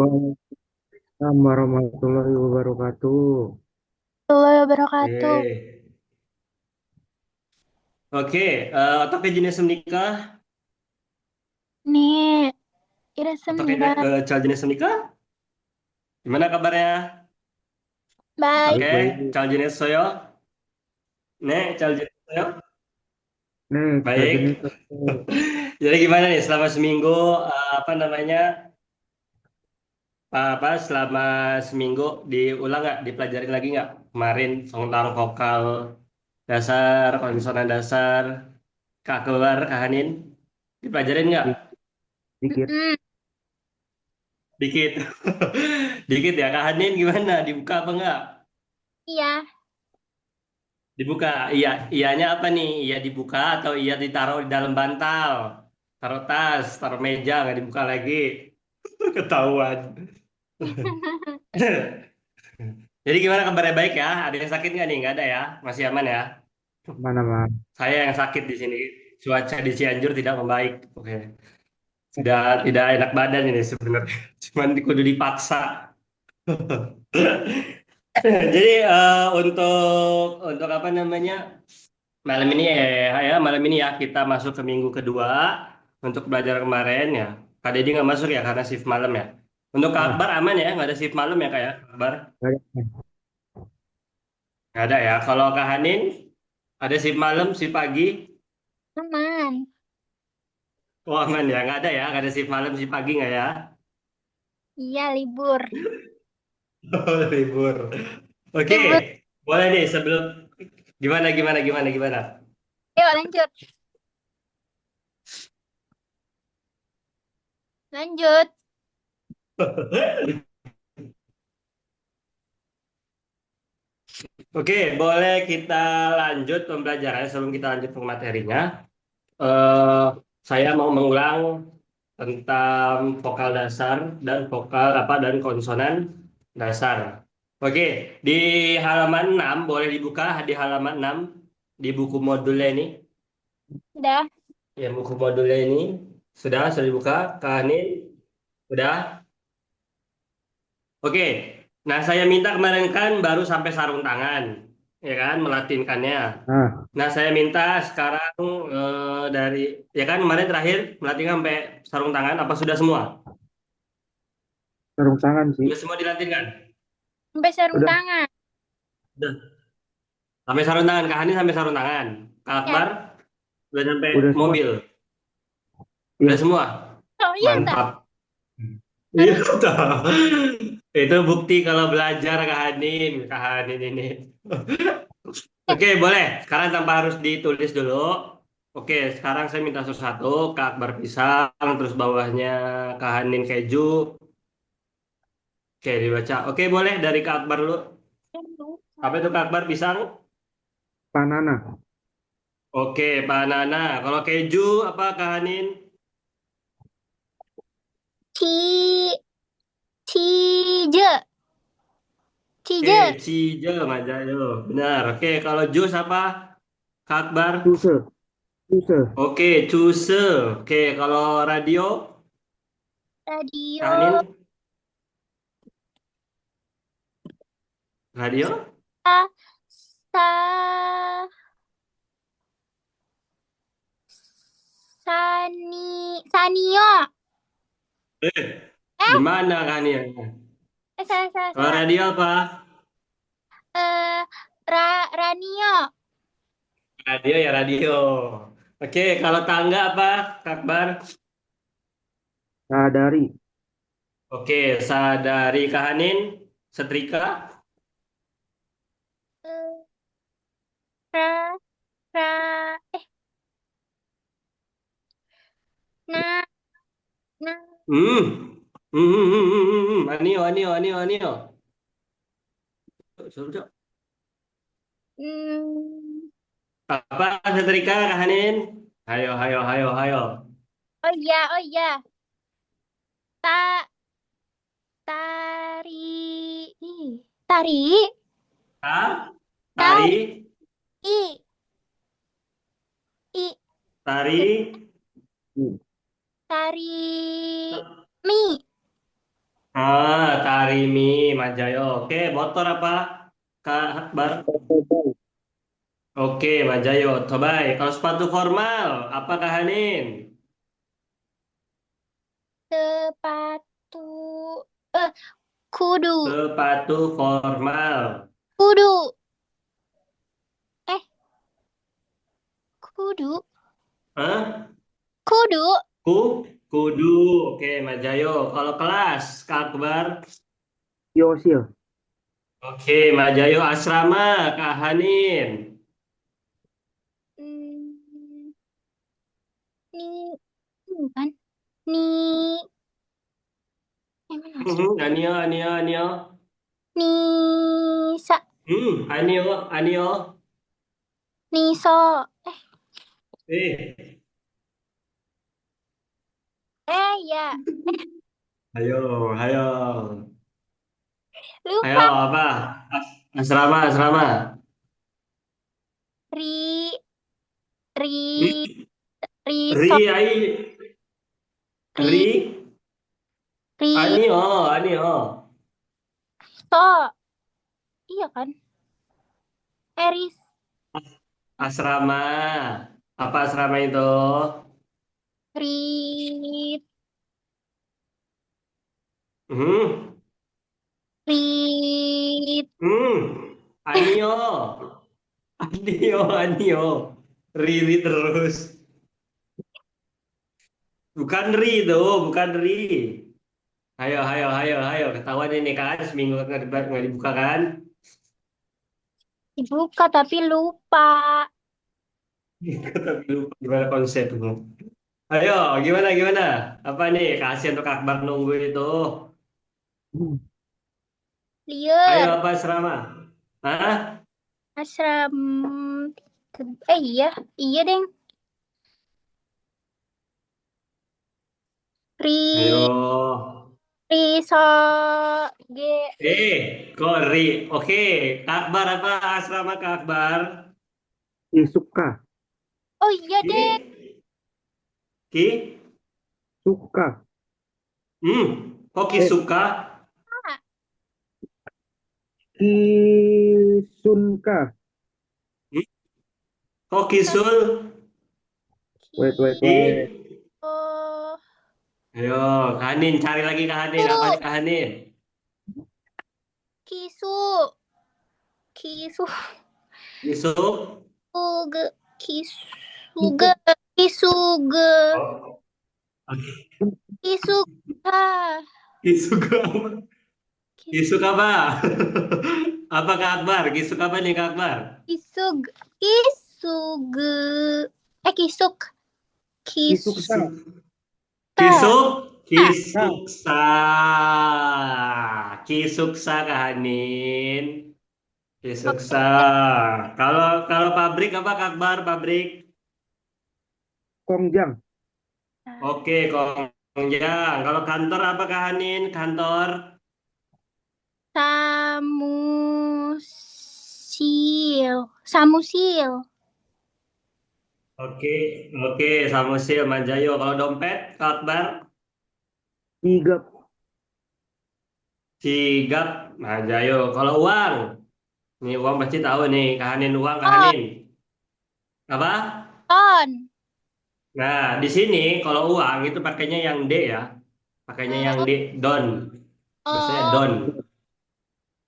Waalaikumsalam warahmatullahi wabarakatuh. Warahmatullahi wabarakatuh. Oke, oke. Otoke jenis menikah, Nih, Ira otoke Semira. cal jenis menikah. Gimana kabarnya? Baik. Oke, Baik-baik. cal jenis soyo. Nih, cal jenis soyo. Nih, Baik. jenis aku. Jadi gimana nih selama seminggu apa namanya? Selama seminggu diulang nggak? Dipelajarin lagi nggak? Kemarin tentang vokal dasar, konsonan dasar, kak keluar, kak Hanin. Dipelajarin nggak? Dikit, dikit. Mm-mm. Dikit. Dikit ya, kak Hanin gimana? Dibuka apa nggak? Iya, Dibuka, iya, iyanya apa nih? Iya dibuka atau iya ditaruh di dalam bantal? Taruh tas, taruh meja, nggak dibuka lagi. Ketahuan. Jadi gimana kabarnya baik ya? Ada yang sakit nggak nih? Nggak ada ya? Masih aman ya? Mana, Mas? Saya yang sakit di sini. Cuaca di Cianjur tidak membaik. Oke. Tidak enak badan ini sebenarnya. Cuman kudu dipaksa. Jadi untuk apa namanya? Malam ini malam ini ya kita masuk ke minggu kedua untuk belajar kemarin ya. Kak Deddy nggak masuk ya karena shift malam ya. Untuk Kak Ah, Akbar aman ya, nggak ada shift malam ya Kak ya, Kak Akbar? nggak ada. Nggak ada ya. Kalau Kak Hanin ada shift malam, shift pagi. aman. Oh aman ya, nggak ada ya, nggak ada shift malam, shift pagi nggak ya? Iya, libur. Oh, libur. Oke, Libur. boleh nih sebelum gimana gimana gimana gimana. Yuk, lanjut. Lanjut. Oke, boleh kita lanjut pembelajaran sebelum kita lanjut ke materinya. eh saya mau mengulang tentang vokal dasar dan vokal apa dan konsonan dasar. Oke, di halaman 6 boleh dibuka di halaman 6 di buku modulnya ini. Udah. Ya, buku modulnya ini sudah dibuka. Kak Hani, sudah. Oke. Nah, saya minta kemarin kan baru sampai sarung tangan, ya kan, melatinkannya. Ah, Nah, saya minta sekarang dari ya kan kemarin terakhir melatih sampai sarung tangan apa sudah semua? sarung tangan sih. Sudah semua dilatih kan? Sampai sarung Udah, tangan. Sudah. Sampai sarung tangan, Kak Hani sampai sarung tangan. Kak Ya. Akbar sudah sampai udah semua. mobil. Sudah Iya, semua. Oh iya, tak. Mantap. Iya, Harus. tahu. Itu bukti kalau belajar Kak Hanin ini. Oke, boleh. Sekarang tanpa harus ditulis dulu. Oke, sekarang saya minta satu-satu. Kak Akbar pisang, terus bawahnya Kak Hanin keju. Oke, dibaca. Oke, boleh dari Kak Akbar dulu. Apa itu Kak Akbar pisang? banana. Oke, banana. Kalau keju apa Kak Hanin? Ci, cije, Oke, cije. cijel Majayo. Benar. Oke, kalau jus apa? Kak Akbar. Tuse, tuse. Oke, cuse. Oke, kalau radio, Kak Hanin? Radio. Radio? Sa, sa, sanio. Eh, Eh, gimana Kak Hanin? salah, salah, Kalau salah. radio apa? Eh, ranio. Radio ya radio. Oke, kalau tangga apa, Kak Akbar? Sadari, Oke, sadari Kak Hanin, setrika. Eh, ra, ra, eh, na, na, Hmm. Anio, anio, anio, anio. Suruh, Cok. mm, Apa setrika Kak Hanin? Ayo, ayo, ayo, ayo. oh iya, oh iya. Ta, tari, ih, tari, Ta, tari, tari, i, tari. tari, mi, Karimi, Majayo. Oke, motor apa? Kak Akbar. Otobay. Oke, Majayo, Otobai. Kalau sepatu formal, apa Kak Hanin? Sepatu. Eh, kudu. Sepatu formal. Kudu. Eh, kudu. Hah? Kudu. Ku? Kudu. Oke, Majayo. Kalau kelas, Kak Akbar. Yosil. Oke, Majayo Asrama, Kak Hanin. Hmm, ini kan? Ni. Mana sih? Anio, Anio, Anio. Nisa. Anio, Anio. Niso. Eh, Eh, ya. ayo, ayo. Ayo, Lupa. apa? Asrama, asrama. Ri. Ri. Hmm? Ri, Riso. ai. Riso. Ri, Anio, Anio. Iya kan? Eris. Asrama. Apa asrama itu? Ri. Hmm, Ri. Anio. Anio, Anio. Riri terus. Bukan Ri tuh, bukan Ri. Ayo, ayo, ayo, ayo. Ketahuan ini kan, seminggu nggak dibuka kan? Dibuka tapi lupa. Tapi lupa gimana konsepnya. Ayo, gimana, gimana? Apa nih, kasih untuk Akbar nunggu itu. Ayo, Liar. apa asrama? Hah? Asram. Iya. Iya, deng. Ayo. Ri. Riso. G. Kok Ri? Oke, Kak Akbar apa asrama Kak Akbar? Suka. Oh iya, Ki? deh. Ki? Suka. Hmm, kok Ki Eh, suka? Kisunka. Hmm, kok Ki sul? Wait, wait, Ki. wait. Ki? Oh. Ayo, Kak Hanin, cari lagi Kak Hanin. Apa Su. nih Kak Hanin? Kisu. Kisu. Yusuf? Suge. Kisuge. Kisuk. Kisuge. Oh, oke. Kisuga. Kisuga apa? Kis. Kisuk apa? Apa Kak Akbar? Kisuk apa nih Kak Akbar? Kisug. Kisuge. Kisuk. Kisuka. Kisuksa. Kisuk. Kisuk? Nah, Kisuksa. Kisuksa Kak Hanin. Kisuksa. Kalau kalau pabrik apa Kak Akbar? Pabrik? Kongjang. Oke, Kongjang. Kalau kantor apa Kak Hanin? Kantor? Samusil. Samusil. Oke, oke. Samusil Manjayo. Kalau dompet Kak Akbar? Sigap. Sigap Manjayo. Kalau uang? Nih uang pasti tahu nih. Kak Hanin uang Kak Oh, Hanin. Apa? ton. Nah, di sini kalau uang itu pakainya yang D ya. Pakainya yang Oh, D, don. Biasanya oh, don.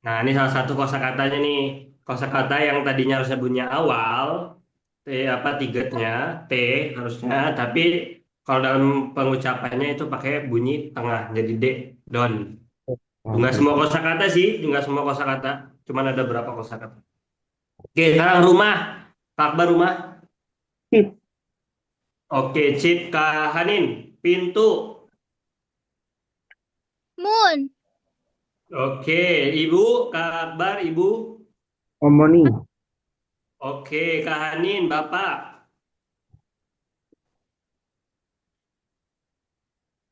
Nah, ini salah satu kosakatanya nih. Kosakata yang tadinya harusnya bunyi awal, T apa tigetnya, T harusnya, tapi kalau dalam pengucapannya itu pakai bunyi tengah, jadi D, don. Enggak Oke, semua oke. kosakata sih, enggak semua kosakata. Cuman ada berapa kosakata. Oke, sekarang rumah. Kakbar rumah. Sip. Oke, Cip Kak Hanin. Pintu. moon. Oke, Ibu, Kak Akbar, Ibu. Omoni. Oke, Kak Hanin, Bapak.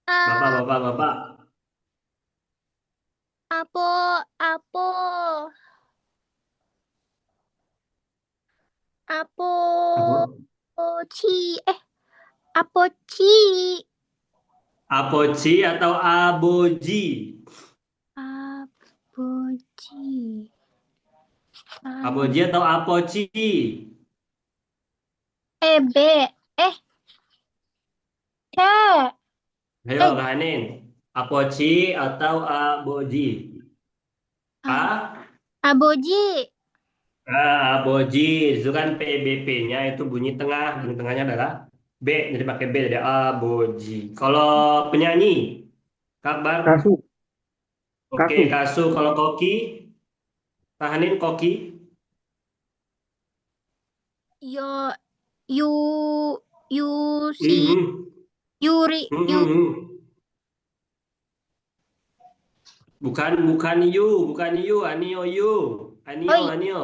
Bapak, Ah, Bapak, Bapak. apo, apo, Apa? apochi. Apochi. Apoci atau aboji? Aboji. Aboji atau apoci? B. Eh, C. Ayo, Eh, Kak Hanin. Apoci atau aboji? A- A? Aboji. Aboji. Itu kan PBP-nya itu bunyi tengahnya adalah B. Jadi pakai B, jadi aboji. Kalau penyanyi, kabar? Kasu. Oke, Kasu. Kasu. Kalau koki, Kak Hanin koki? Yo, yu, si, Mhm. yuri, yu, Mhm. Bukan you, Anio you. Anio, oi, Anio.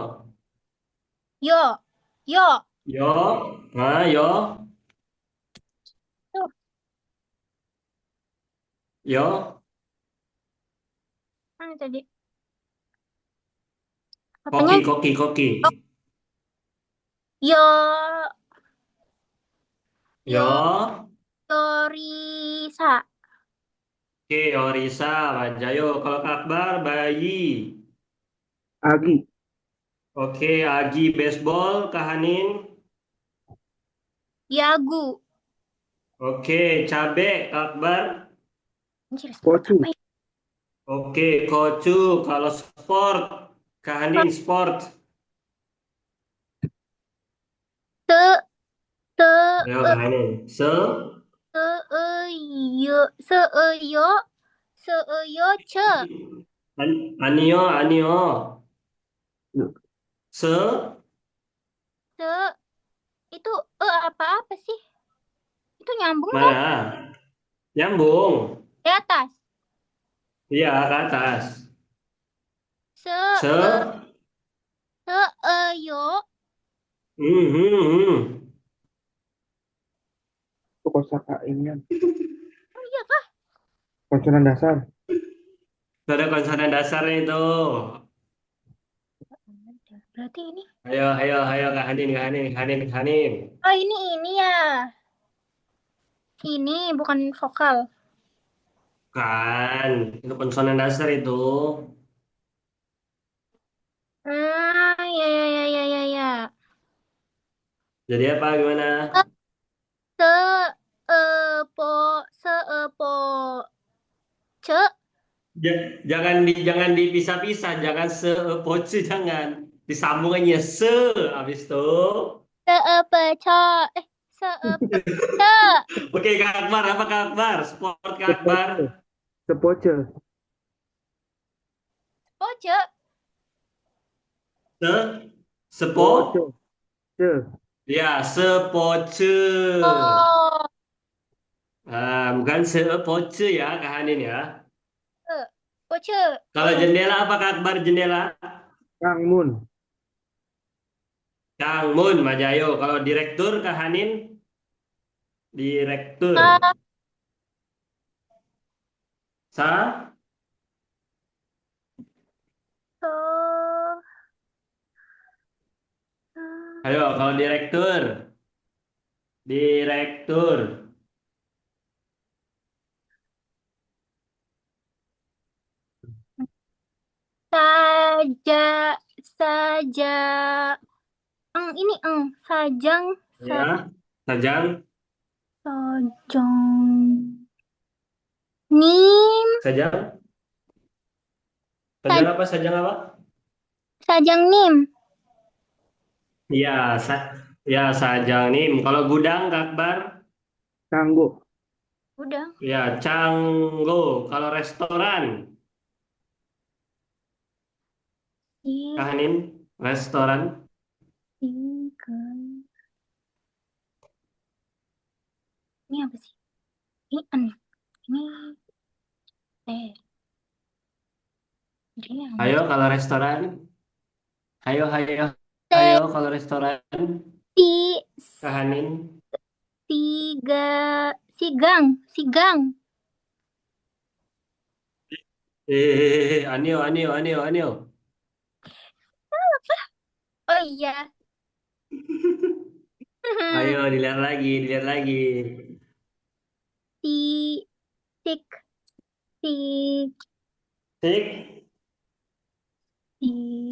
yo, yo. Yo, yo, Tuh, yo. mana tadi? Koki, Katanya koki, koki. yo, yo, Yo. yorisa. Oke, Orisa, Wajayo. Kalau Kak Akbar, bayi. Agi. Oke, Agi baseball, Kahanin. Yagu. Oke, cabe, Kak Akbar. Anjir, sport Pocu. apa ya? Oke, Kocu. Kalau sport, Kahanin sport. Te, te, Ayo, Kahanin. se, yo, se, yo, se, yo, ce. Anio, Anio. Se, Se, itu apa-apa sih? Itu nyambung dong mana? Nyambung. di atas. Iya, ke atas. Se, Se, se, yo. mhm. Itu kosakata ini. Oh iya kah? Konsonan dasar. Ada konsonan dasarnya itu. Berarti ini. Ayo, ayo, ayo, Kak Hanin, Kak Hanin, Kak Hanin, Kak Hanin. Oh ini ya. Ini bukan vokal. Kan, itu konsonan dasar itu. Ya ya ya ya ya ya. Jadi apa, gimana? Se, se, ce, Jangan dipisah-pisah, jangan sepoci, jangan. Disambung aja habis itu. se, co, se, ce, Oke, Kak Akbar, apa Kak Akbar? Sport Kak Akbar. Sepoce. Sepoce. ce. Se, Poce. sepo, Ce. ya, sepoce. Oh, Bukan sepoce ya, Kak Hanin ya. poce. Kalau jendela apa Kak Akbar, jendela? Kang Mun. Kang Mun, Majayo. Kalau direktur Kak Hanin, direktur. Ah, Sa? so, Ayo, kalau direktur. Direktur. saja, saja. Ini sajang, Ya, Sajang. sajang. Nim, Sajang. Sajang sa- apa? Sajang apa? sajang nim. Iya, ya Sajang nih. Kalau gudang Kak Akbar, Canggo. Udah. ya Canggo. Kalau restoran, Kak I, Hanin, restoran. tiga. Ini apa sih? Ini an. Ini teh. Ini yang Ayo kalau restoran. Ayo, ayo, ayo teh. kalau restoran. Si, Kak Hanin. tiga. Sigang, sigang. Anio, Anio, Anio, Anio. Oh iya. Ayo dilihat lagi, dilihat lagi. Si, tik, tik. Tik,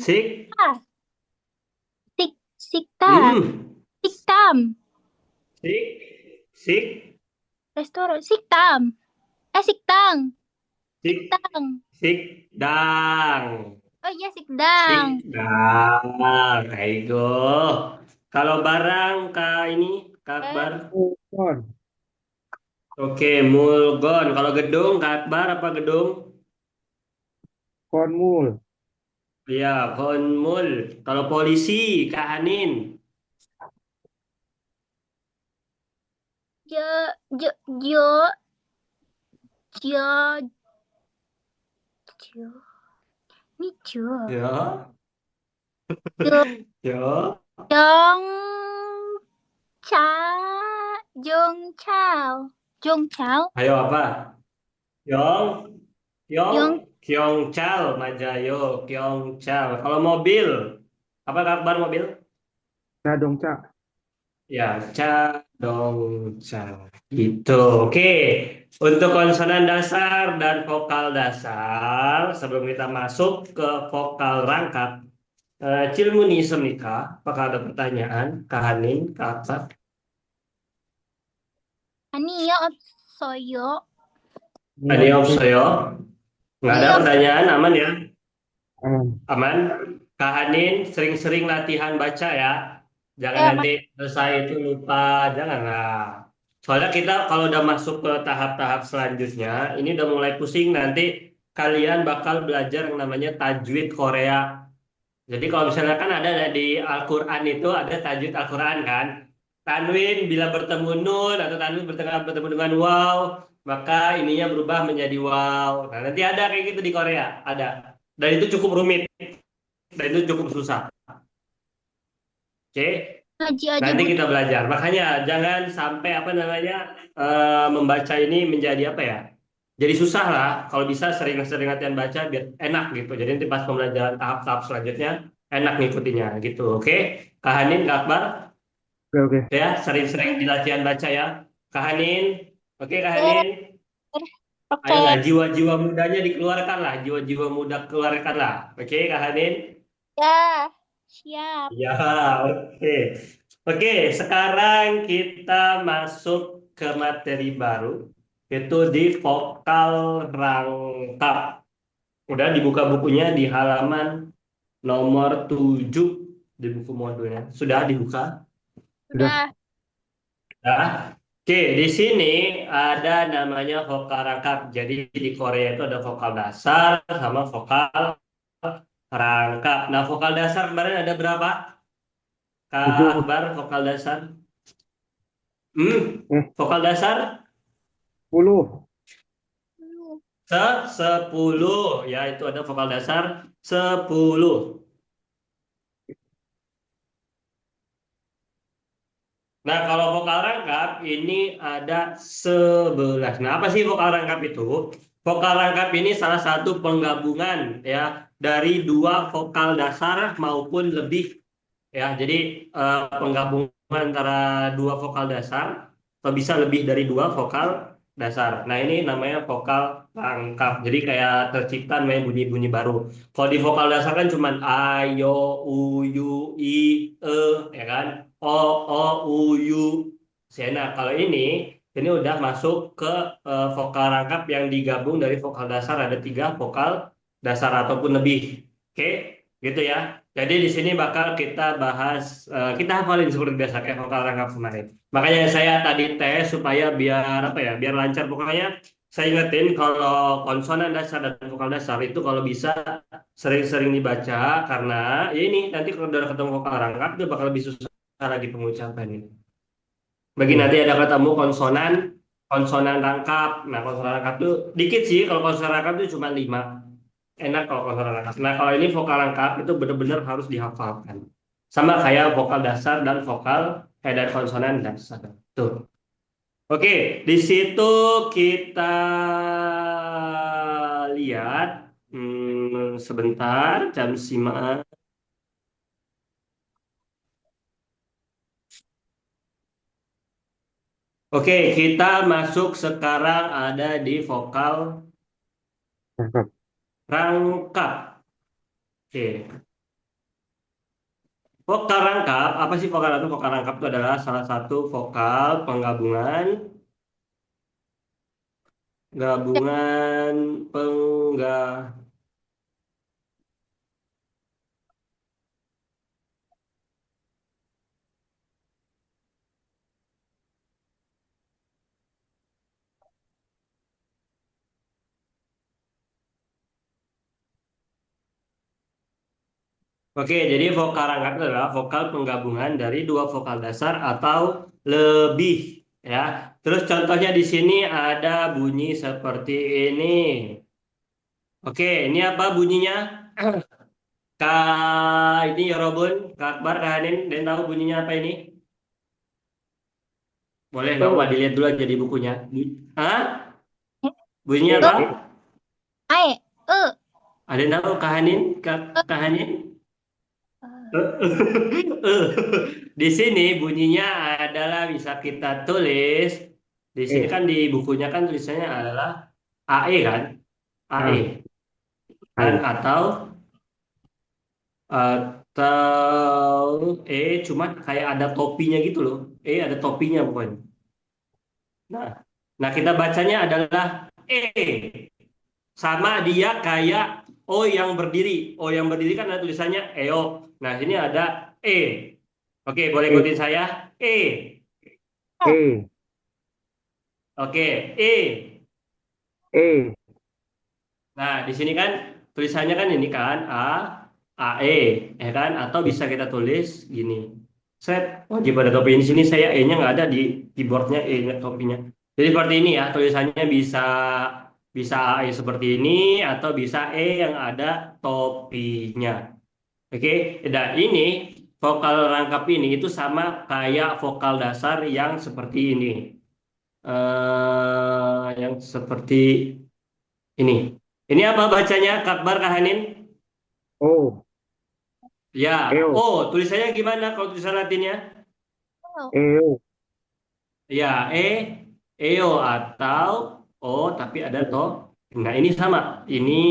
Sik, Ah, sik, sikta, hmm, siktam, sik, sik, restoran, siktam, siktang, sik, siktang. sikdang, Oh iya, sikdang. sikdang, Aigo. Kalau barang kak ini, Kak Eh, Akbar. Mulgon. Oke, mulgon. Kalau gedung, Kak Akbar apa gedung? Konmul. Iya, konmul. Kalau polisi, Kak Hanin. je, je, jo, jo, jo, ini jo, Ya, jo, ya. jong, cha, jong chao, jong chao, Ayo apa? Yong, Yong, jong, Kyongchal, Majayo, Kyongchal. Kalau mobil, apa kabar mobil? Cadongca. Ya, Ca. Gitu. Oke. Untuk konsonan dasar dan vokal dasar, sebelum kita masuk ke vokal rangkap, Cilmuni Semika, apakah ada pertanyaan? Kak Hanin, Kak Akbar? Aniyo soyo, Niop. Adios, saya. Nggak ada niyo, pertanyaan, aman ya? Aman. Aman. Kak Hanin sering-sering latihan baca ya. Jangan ya, nanti selesai itu lupa, janganlah. Soalnya kita kalau udah masuk ke tahap-tahap selanjutnya, ini udah mulai pusing nanti kalian bakal belajar yang namanya tajwid Korea. Jadi kalau misalnya kan ada di Al-Quran itu ada tajwid Al-Quran kan. Tanwin bila bertemu nun atau tanwin bertemu dengan waw, maka ininya berubah menjadi waw. Nah, nanti ada kayak gitu di Korea, ada. Dan itu cukup rumit dan itu cukup susah. Oke, ngaji aja nanti dulu. kita belajar. Makanya jangan sampai apa namanya membaca ini menjadi apa ya? Jadi susah lah. Kalau bisa sering-sering latihan baca biar enak gitu. Jadi nanti pas pembelajaran tahap-tahap selanjutnya enak ngikutinya gitu. Oke, Kak Hanin, Kak Akbar, Oke, oke. ya sering-sering di latihan baca ya. Kak Hanin, oke Kak Oke, Hanin. oke, Ayolah jiwa-jiwa mudanya dikeluarkan lah, jiwa-jiwa muda keluarkan lah. Oke, Kak Hanin. ya, siap. Ya, oke. Oke, sekarang kita masuk ke materi baru, itu di vokal rangkap. Udah dibuka bukunya di halaman nomor 7 di buku modulnya. Sudah dibuka? Sudah. Sudah. Nah, oke, di sini ada namanya vokal rangkap. Jadi di Korea itu ada vokal dasar sama vokal rangkap. Nah, vokal dasar kemarin ada berapa? Kak 7. Akbar, vokal dasar. Hmm, Eh, vokal dasar 10. sepuluh ya itu ada vokal dasar 10. Nah, kalau vokal rangkap ini ada 11. Nah, apa sih vokal rangkap itu? Vokal rangkap ini salah satu penggabungan ya dari dua vokal dasar maupun lebih ya. Jadi penggabungan antara dua vokal dasar atau bisa lebih dari dua vokal dasar. Nah, ini namanya vokal rangkap. Jadi kayak tercipta namanya bunyi-bunyi baru. Kalau di vokal dasar kan cuman a, yo, u, yu, i, e, ya kan? O, o, u, yu. Nah, kalau ini udah masuk ke vokal rangkap yang digabung dari vokal dasar ada tiga vokal dasar ataupun lebih. Oke, gitu ya. Jadi di sini bakal kita bahas, kita hafalin seperti biasa kayak vokal rangkap kemarin. Makanya saya tadi tes supaya biar apa ya, biar lancar. Pokoknya saya ingetin kalau konsonan dasar dan vokal dasar itu kalau bisa sering-sering dibaca karena ya ini nanti kalau udah ketemu vokal rangkap itu bakal lebih susah lagi pengucapan ini. Bagi Oke. nanti ada ketemu konsonan, konsonan rangkap. Nah, konsonan rangkap tuh dikit sih. Kalau konsonan rangkap itu cuma 5. Enak kalau konsonan rangkap. Nah, kalau ini vokal rangkap itu benar-benar harus dihafalkan. Sama kayak vokal dasar dan vokal dan konsonan dasar. Tuh. Oke, di situ kita lihat sebentar jam simak. Oke, kita masuk sekarang ada di vokal Rangkap. rangkap. Oke. Vokal rangkap, apa sih vokal rangkap? Vokal rangkap itu adalah salah satu vokal penggabungan, gabungan pengga. Oke, jadi vokal rangkap itu adalah vokal penggabungan dari dua vokal dasar atau lebih, ya. Terus contohnya di sini ada bunyi seperti ini. Oke, ini apa bunyinya? Ini Yorobun, Kak Akbar, Kak Hanin, dan tahu bunyinya apa ini? Boleh nggak Pak E, dilihat dulu aja di bukunya? Hah? Bunyinya E, apa? E. Ae, e, Ada yang tahu Kak Hanin? Kak Hanin? Di sini bunyinya adalah bisa kita tulis. Di sini E. kan di bukunya kan tulisannya adalah AE kan? AE Ah, kan I. atau cuman kayak ada topinya gitu loh. Ada topinya pokoknya. Nah, nah kita bacanya adalah sama dia kayak O yang berdiri. O yang berdiri kan ada tulisannya EO. Nah, sini ada E. Oke, boleh E. ikutin saya. E. E. Oke, E. E. Nah, di sini kan tulisannya kan ini kan AE, ya kan? Atau bisa kita tulis gini. Set, wajib ada topi di sini. Saya E-nya nggak ada di keyboardnya E-nya topinya. Jadi seperti ini ya, tulisannya bisa bisa AE seperti ini atau bisa E yang ada topinya. Oke, dan ini vokal rangkap ini itu sama kayak vokal dasar yang seperti ini. Yang seperti ini. Ini apa bacanya, Kakbar Kahanin? O. Ya, Eo. oh, tulisannya gimana kalau tulisan Latinnya? Eo. Ya, eo atau o tapi ada to. Nah, ini sama. Ini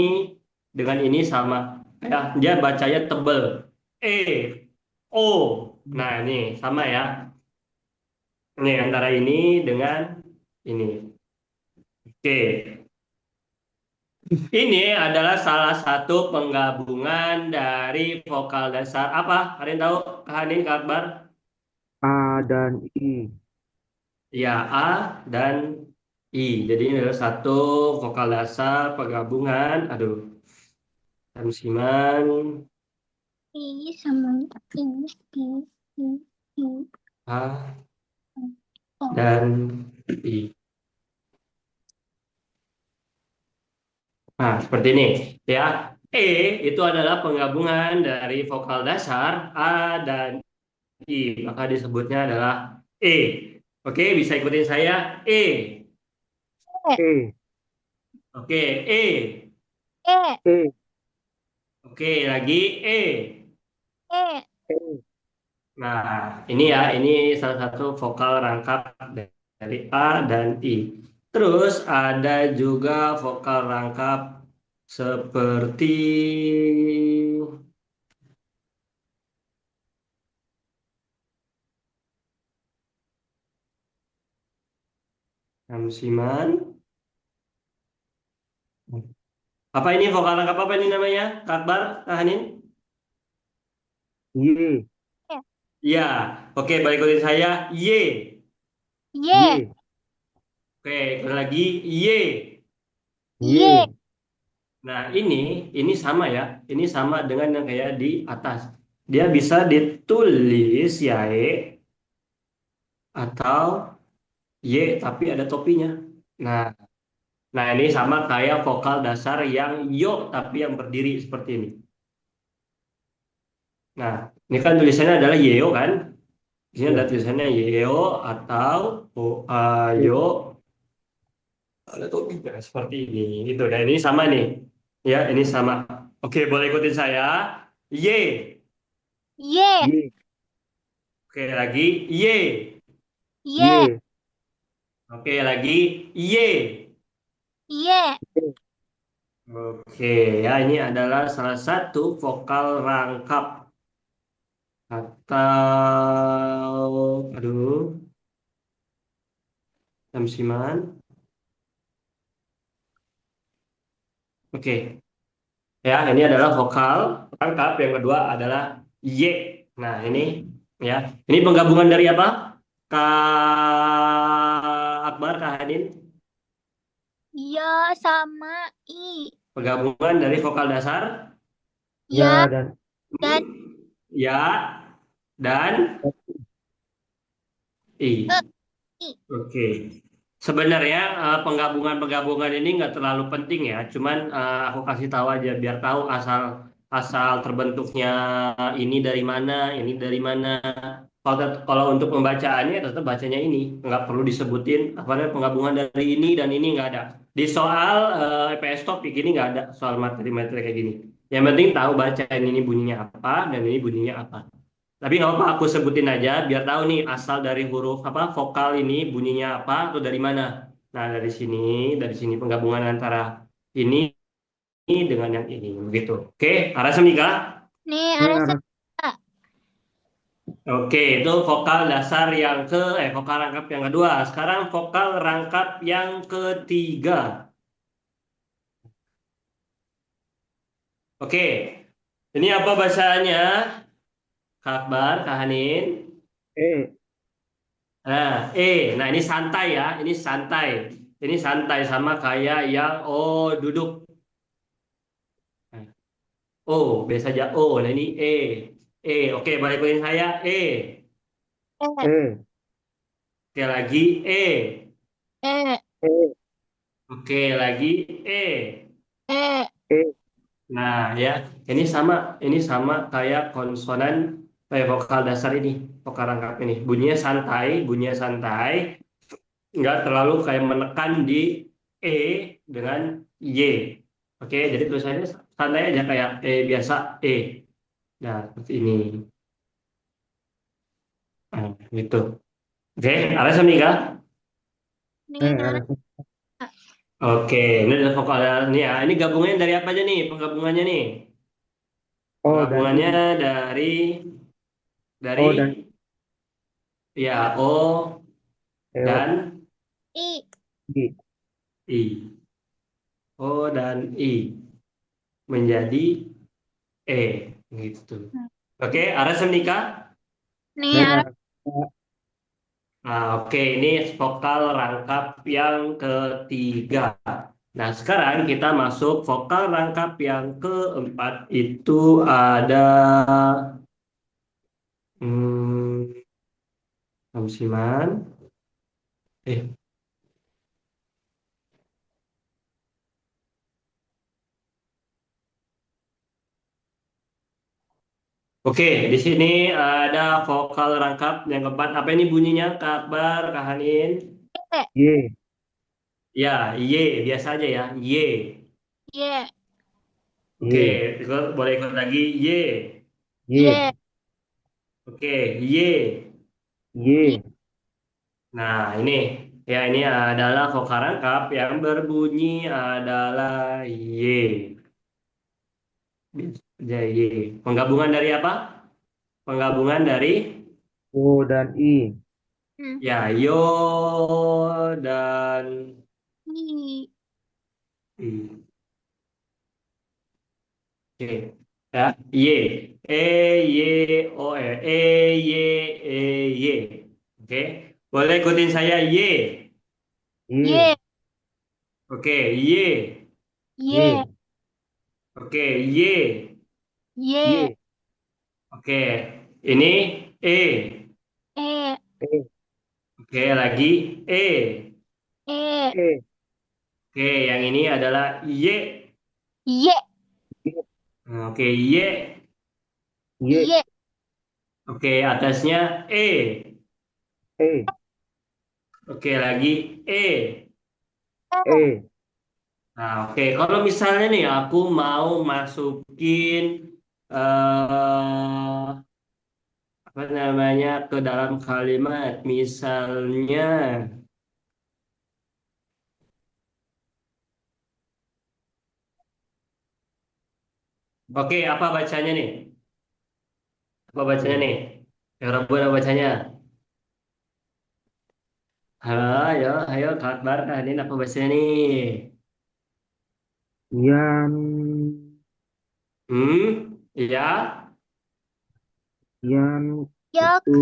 dengan ini sama. Ya, dia bacanya tebel. E, o. Nah, ini sama ya. Ini antara ini dengan ini. Oke. Ini adalah salah satu penggabungan dari vokal dasar apa? Ada yang tahu? Kak Hanin, Kak Akbar? A dan I. Ya, A dan I. Jadi ini adalah satu vokal dasar penggabungan. Aduh, musiman i sama i, i, A o. dan I. Nah, seperti ini ya. E itu adalah penggabungan dari vokal dasar A dan I. Maka disebutnya adalah E. Oke, bisa ikutin saya. E. E. Oke, E. E, E. Oke, lagi E. e, E. Nah, ini ya, ini salah satu vokal rangkap dari A dan I. Terus ada juga vokal rangkap seperti musiman. Apa ini vokal rangkap apa ini namanya? Kak Akbar, Kak Hanin? Y. e, Iya. Oke, balik ikutin saya. Y. ye, Y. Oke, ikut lagi. Y. ye, Y. Nah, ini sama ya. Ini sama dengan yang kayak di atas. Dia bisa ditulis yae atau Y tapi ada topinya. Nah, nah ini sama kayak vokal dasar yang yo tapi yang berdiri seperti ini. Nah, ini kan tulisannya adalah yeo kan? Di sini ada Ya. tulisannya yeo atau o E. ayo ada topinya seperti ini. Gitu. Dan ini sama nih. Ya, ini sama. Oke, boleh ikutin saya. Y. ye, Y. Oke, lagi Y. ye, Y. Oke, lagi Y. ye. Oke, ya ini adalah salah satu vokal rangkap. Atau, aduh, musiman. Oke, ya ini adalah vokal rangkap. Yang kedua adalah Y. Nah ini ya, ini penggabungan dari apa? Kak Akbar, Kak Hadin. Ya sama I. Penggabungan dari vokal dasar Ya Ya dan dan ya dan E. I. I. Oke. Sebenarnya penggabungan-penggabungan ini nggak terlalu penting ya. Cuman aku kasih tahu aja biar tahu asal asal terbentuknya ini dari mana, ini dari mana. Kalau untuk pembacaannya tetap bacanya ini, nggak perlu disebutin apa namanya penggabungan dari ini dan ini nggak ada. Di soal EPS topik ini nggak ada soal materi-materi kayak gini. Yang penting tahu bacaan ini bunyinya apa dan ini bunyinya apa. Tapi nggak apa aku sebutin aja biar tahu nih asal dari huruf apa vokal ini bunyinya apa atau dari mana. Nah dari sini penggabungan antara ini dengan yang ini begitu. Oke, Arasa Mika. Nih ada ya, saya. Oke, itu vokal dasar yang vokal rangkap yang kedua. Sekarang vokal rangkap yang ketiga. Oke, ini apa bahasanya? Kak Akbar, Kak Hanin. E, Nah ini santai ya, ini santai. Ini santai sama kayak yang duduk. Biasa aja Nah ini Oke, balik saya E. E, Oke, lagi E. E, Oke, lagi E. E. E, Nah, ya, ini sama kayak konsonan kayak vokal dasar ini, vokal rangkap ini. Bunyinya santai, nggak terlalu kayak menekan di E dengan Y. Oke, jadi tulisannya santai aja kayak biasa E. Nah, seperti ini. Nah, gitu. Oke, ada nih kak? E, Nih ada. Oke, ini adalah vokal ini ya. Ini gabungannya dari apa aja nih? Penggabungannya nih. O dan Penggabungannya I, dari O dan ya O E, O, dan I. I, I. O dan I menjadi E gitu. Oke, Aras menikah. Nih E, ada. Nah, oke, ini vokal rangkap yang ketiga. Nah, sekarang kita masuk vokal rangkap yang keempat itu ada hmm, musiman. Eh, Oke, di sini ada vokal rangkap yang keempat. Apa ini bunyinya, Kak Akbar, Kak Hanin? E. Y, Ya, Y, biasa aja ya, Y. Y. Oke, Y, boleh ikut lagi, Y. Y, Y. Oke, Y. Y. Y, Nah, ini adalah vokal rangkap yang berbunyi adalah Y. Biasa aja, Y. Penggabungan dari apa? Penggabungan dari O dan I, Hmm. ya, yo dan I. I. Oke, ya, Y, E, Y. Oke, boleh ikutin saya Y. Y. Y, Oke, Y. Y. Y, Oke, Y. Y. Y, Oke, ini E. E. E, Oke, lagi E. E. E, Oke, yang ini adalah Y. Y. Y, Oke, Y. Y, Y. Oke, atasnya E. E, Oke, lagi E. E, Nah, oke. Kalau misalnya nih aku mau masukin apa namanya ke dalam kalimat, misalnya, oke, apa bacanya nih? Apa bacanya nih? Yang Rabbun apa bacanya? Halo, ayo, ayo, Kak Akbar, ini apa bacanya nih? Yan, Iya, Yan itu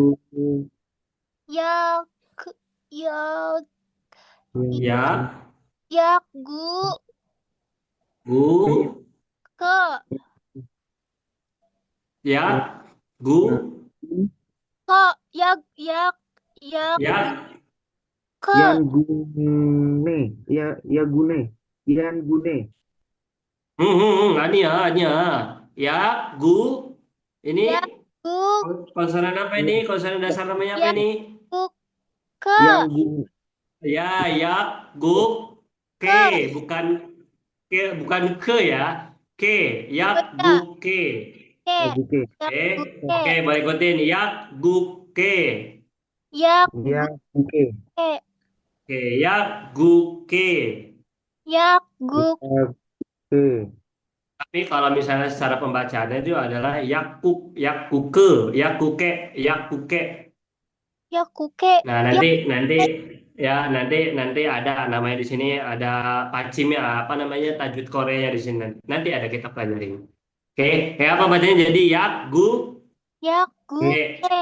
Yak, yak, yak, ya, yak, gu, gu, ke, ya, gu, Yan, ke, yak, yak, ya, ke, Yan Gune, ya, ya Gune, Yan Gune, Ania, ya, gu, ini yak, gu, konsonan apa ini? Konsonan dasar namanya apa yak, ini? gu, ke, Yan Gune, Ya, ya, gu, ke, ke, bukan ke, bukan ke ya, ke, ya, ke, gu, ya, ke, ke, ya Guke, yak, oke, gu, ke, oke, boleh ikutin, ya, gu, ke, yak, ya gu, Guke, ke, oke, ya, gu, ke. yak, gu, ya Guke, Tapi kalau misalnya secara pembacaannya itu adalah yakuk, yakuke, yakuke, yakuke. yak, gu, ke, Nah, yak, nanti ada namanya di sini ada pacimnya apa namanya tajwid Korea di sini nanti ada kita pelajarin. Oke, kayak apa bacanya jadi yaku. yak, gu, Oke, ke,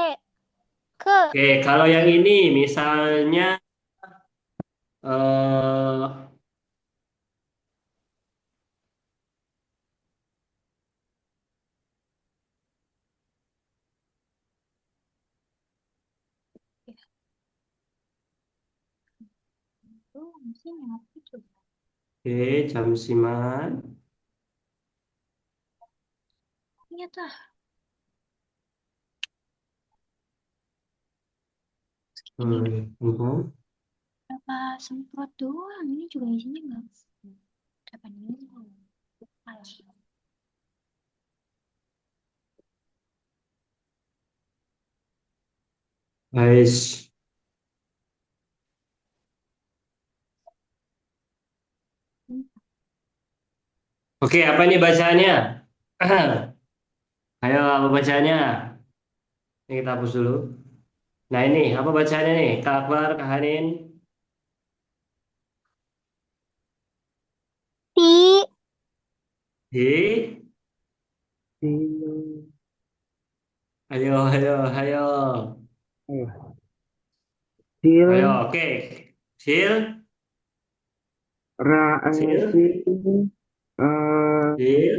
ke, oke. Kalau yang ini misalnya eh oh, mesin apa coba? oke, Jamsiman. Iya tuh, ini Mhm. berapa semprot doang. Ini juga isinya nggak berapa nih? Guys. Oke, apa ini bacaannya? Ayo, apa bacaannya? Ini kita hapus dulu. Nah, ini apa bacaannya nih? Kak Akbar, Kak Hanin. Ti, Di. Sil, Ayo, ayo, ayo. Sil, Ayo, oke. Sil, Ra, sil, Sil, eh, sil,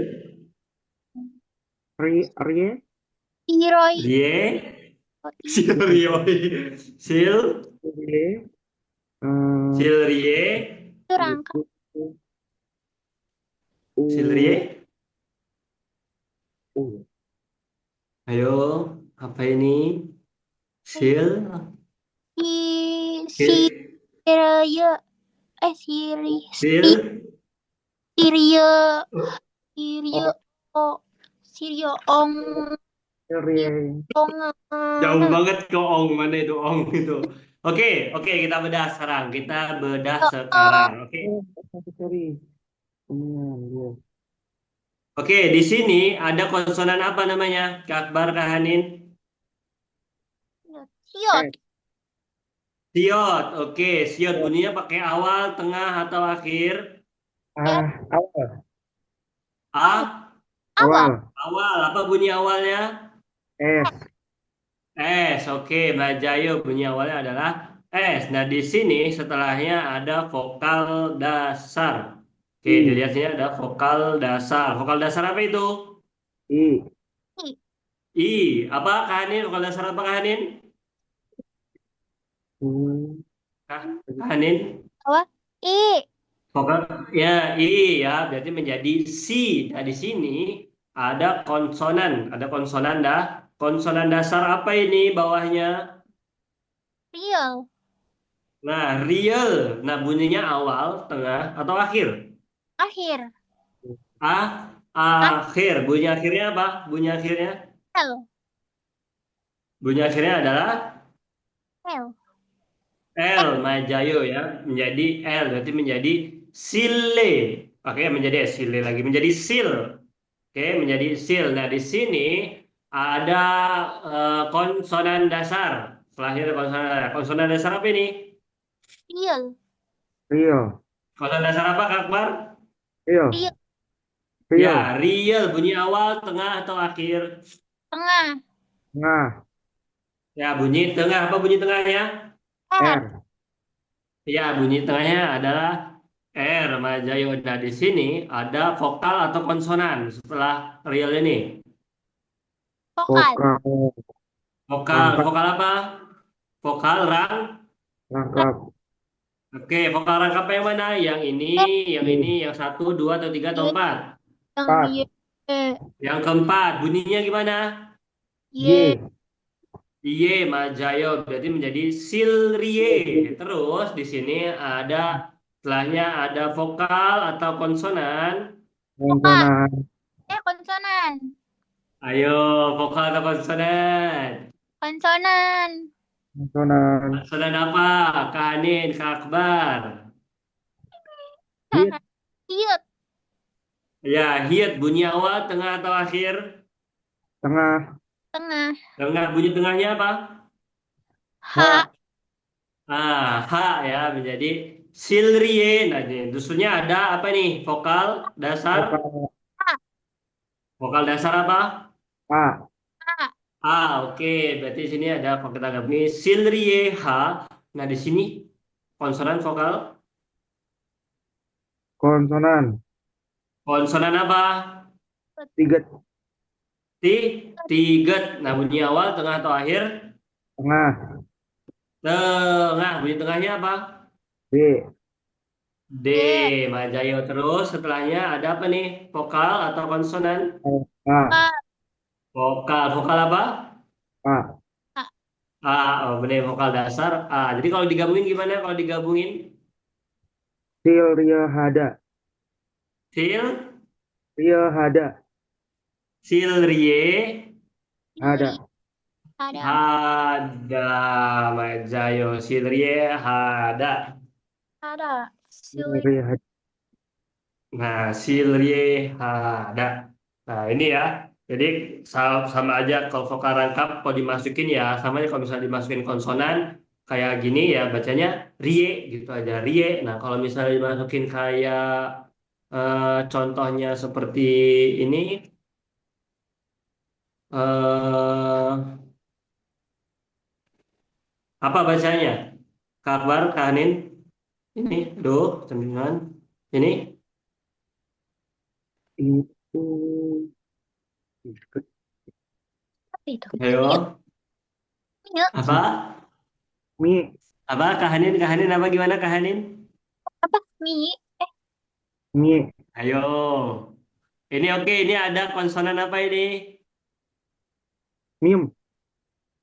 Rie, Iroi, rie, oh, sil, rioi. Sil, Rie, eh, sil, rie, itu rangka. sil, U, rie. U, Ayo, apa ini? Sil, Si, sil, Siraya, Siri, sil, Sirio, Sirio, O, oh, Sirio, Ong, Sirio, Rie, Ong, jauh banget ke ong. Mana itu ong itu? Oke, oke, kita bedah sekarang. Kita bedah sekarang. oh, Oke. oh, sorry, kemudian, Oke, di sini ada konsonan apa namanya? Kak Akbar, Kak Hanin? Siot, S, Siot. Oke, siot O, bunyinya pakai awal, tengah, atau akhir? ya, awal, awal, A. awal, awal, Awal. Apa bunyi awalnya? S, S. Oke, Mbak Jayo bunyi awalnya adalah S. Nah, di sini setelahnya ada vokal dasar. Oke, I, dilihat sini ada vokal dasar. Vokal dasar apa itu? I, I, I. Apa Kak Hanin? Vokal dasar apa Kak Hanin? U, Kak Hanin? apa? I, Vokal ya I ya berarti menjadi si. Nah di sini ada konsonan, ada konsonan dah. Konsonan dasar apa ini bawahnya? real, Nah real. Nah bunyinya awal, tengah atau akhir? akhir, A akhir. Bunyi akhirnya apa? Bunyi akhirnya? L, Bunyi akhirnya adalah L, L. Majayo ya menjadi L berarti menjadi sile. Oke menjadi sile lagi menjadi sil. Oke menjadi sil. Nah di sini Ada konsonan dasar. Setelahnya ada konsonan dasar. Konsonan dasar apa ini? Real. Rio. Konsonan dasar apa, Kak Akbar? Rio. Real. Ya, Rio. real. Bunyi awal, tengah, atau akhir? Tengah. Tengah. Ya, bunyi tengah. Apa bunyi tengahnya? R. R. Ya, bunyi tengahnya adalah R, Majayo. Nah, di sini ada vokal atau konsonan setelah real ini. Vokal. Vokal. Vokal, Rangkap. vokal apa? Vokal rang. Rangkap. Oke, vokal rangkap yang mana? Yang ini, Y. yang satu, dua, atau tiga, atau Y. empat? Yang Y. 4. Yang keempat, bunyinya gimana? Y. Y. Iye, Majayo, berarti menjadi Silrie. Terus di sini ada setelahnya ada vokal atau konsonan. Vokal. Konsonan. Konsonan. Ayo, vokal atau konsonan? Konsonan. Konsonan. Konsonan apa? Kak Hanin, Kak Akbar. Hit. Hit. Ya, hit, bunyi awal, tengah, atau akhir? Tengah. Tengah. Tengah, bunyi tengahnya apa? H. H. H ya, menjadi Silrie. Nah, ini dusunnya ada apa nih? Vokal dasar. Vokal. A. Vokal dasar apa? A. A. Oke. Berarti di sini ada kita gabungi Silrie H. Nah, di sini konsonan vokal. Konsonan. Konsonan apa? Tiga. T, tiget. Nah, bunyi awal, tengah, atau akhir? Tengah. Tengah. Bunyi tengahnya apa? D. D, Majayo. Terus setelahnya ada apa nih? Vokal atau konsonan? A. A. Vokal. Vokal apa? A. A. Oh bener vokal dasar A. Jadi kalau digabungin gimana? Kalau digabungin Sil. Ria. Hada. sil, Hada. silrie, Silri. Hada. Ada. hada, Majayo, silrie, hada. Ada. Silri. Ria. Hada. Nah, silrie, hada. Nah ini ya. Jadi sama aja kalau vokal rangkap kalau dimasukin ya sama aja kalau misalnya dimasukin konsonan kayak gini ya bacanya rie gitu aja rie. Nah kalau misalnya dimasukin kayak contohnya seperti ini eh apa bacanya? Kabar, Kanin, ini, cemilan, ini, Itu. Apa itu? Mute. ayo, Mute. apa? Mi. Apa, Kahanin, apa gimana Kahanin? Apa? Mi. Mi. Ayo, ini oke, ini ada konsonan apa ini? Mim.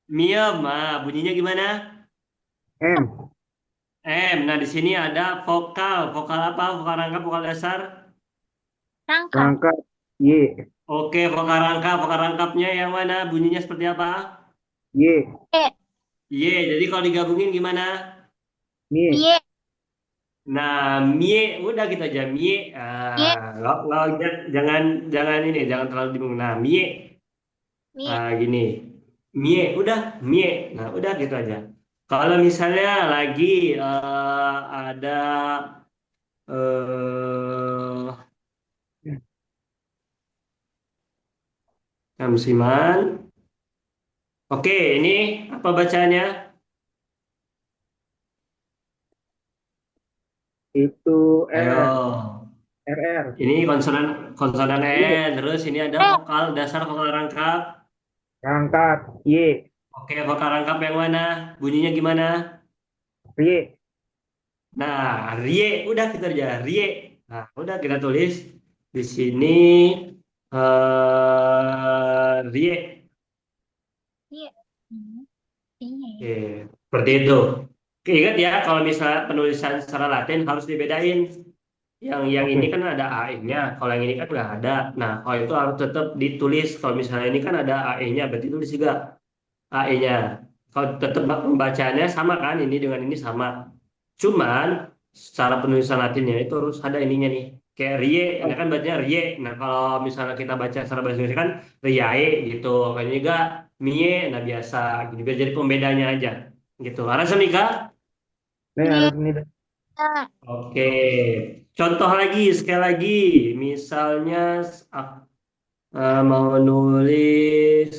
Miem, bunyinya gimana? M. M. Nah, di sini ada vokal, vokal apa? Vokal rangkap, vokal dasar. Rangkap. Rangkap. Y. Oke, vokal rangkapnya yang mana? Bunyinya seperti apa? Y. E. Y. Jadi kalau digabungin gimana? Mi. Mie. Nah, mie udah gitu aja mie. Mie. Jangan jangan ini, jangan terlalu bingung. Nah, mie Mie. gini. Mie udah mie. Nah, udah gitu aja. Kalau misalnya lagi ada eh musiman. Oke, ini apa bacanya? Itu R. Ayo. RR. Ini konsonan konsonan Y. terus ini ada E. vokal dasar vokal rangkap. Rangkap. Y. Oke, vokal rangkap yang mana? Bunyinya gimana? Y. Nah, Rie, udah kita aja Rie. Nah, udah kita tulis di sini Rie. Mie. Iya Oke, ya. seperti itu. Oke, ingat ya, kalau misalnya penulisan secara Latin harus dibedain. Yang ini Oke. kan ada AE-nya, kalau yang ini kan nggak ada. Nah, kalau itu harus tetap ditulis. Kalau misalnya ini kan ada AE-nya, berarti tulis juga AE-nya. Kalau tetap pembacaannya sama kan, ini dengan ini sama. Cuman secara penulisan Latinnya itu harus ada ininya nih. Kayak rie, ini kan bacanya rie. Nah kalau misalnya kita baca secara bahasa Indonesia kan riae gitu. Kayaknya juga mie, nah biasa. Gitu. Biar jadi pembedanya aja. Gitu. Arah Mika? Nih Nih, arah sini dah. Oke. Contoh lagi, sekali lagi. Misalnya mau nulis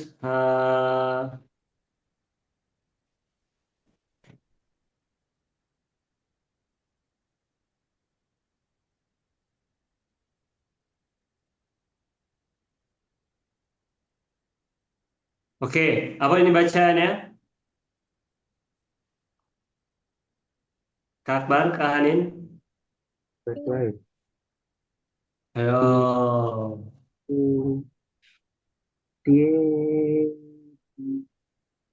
oke, apa ini bacaannya? Kak Akbar, Kak Hanin? Baik-baik. Ti- Ayo. ti- Tie.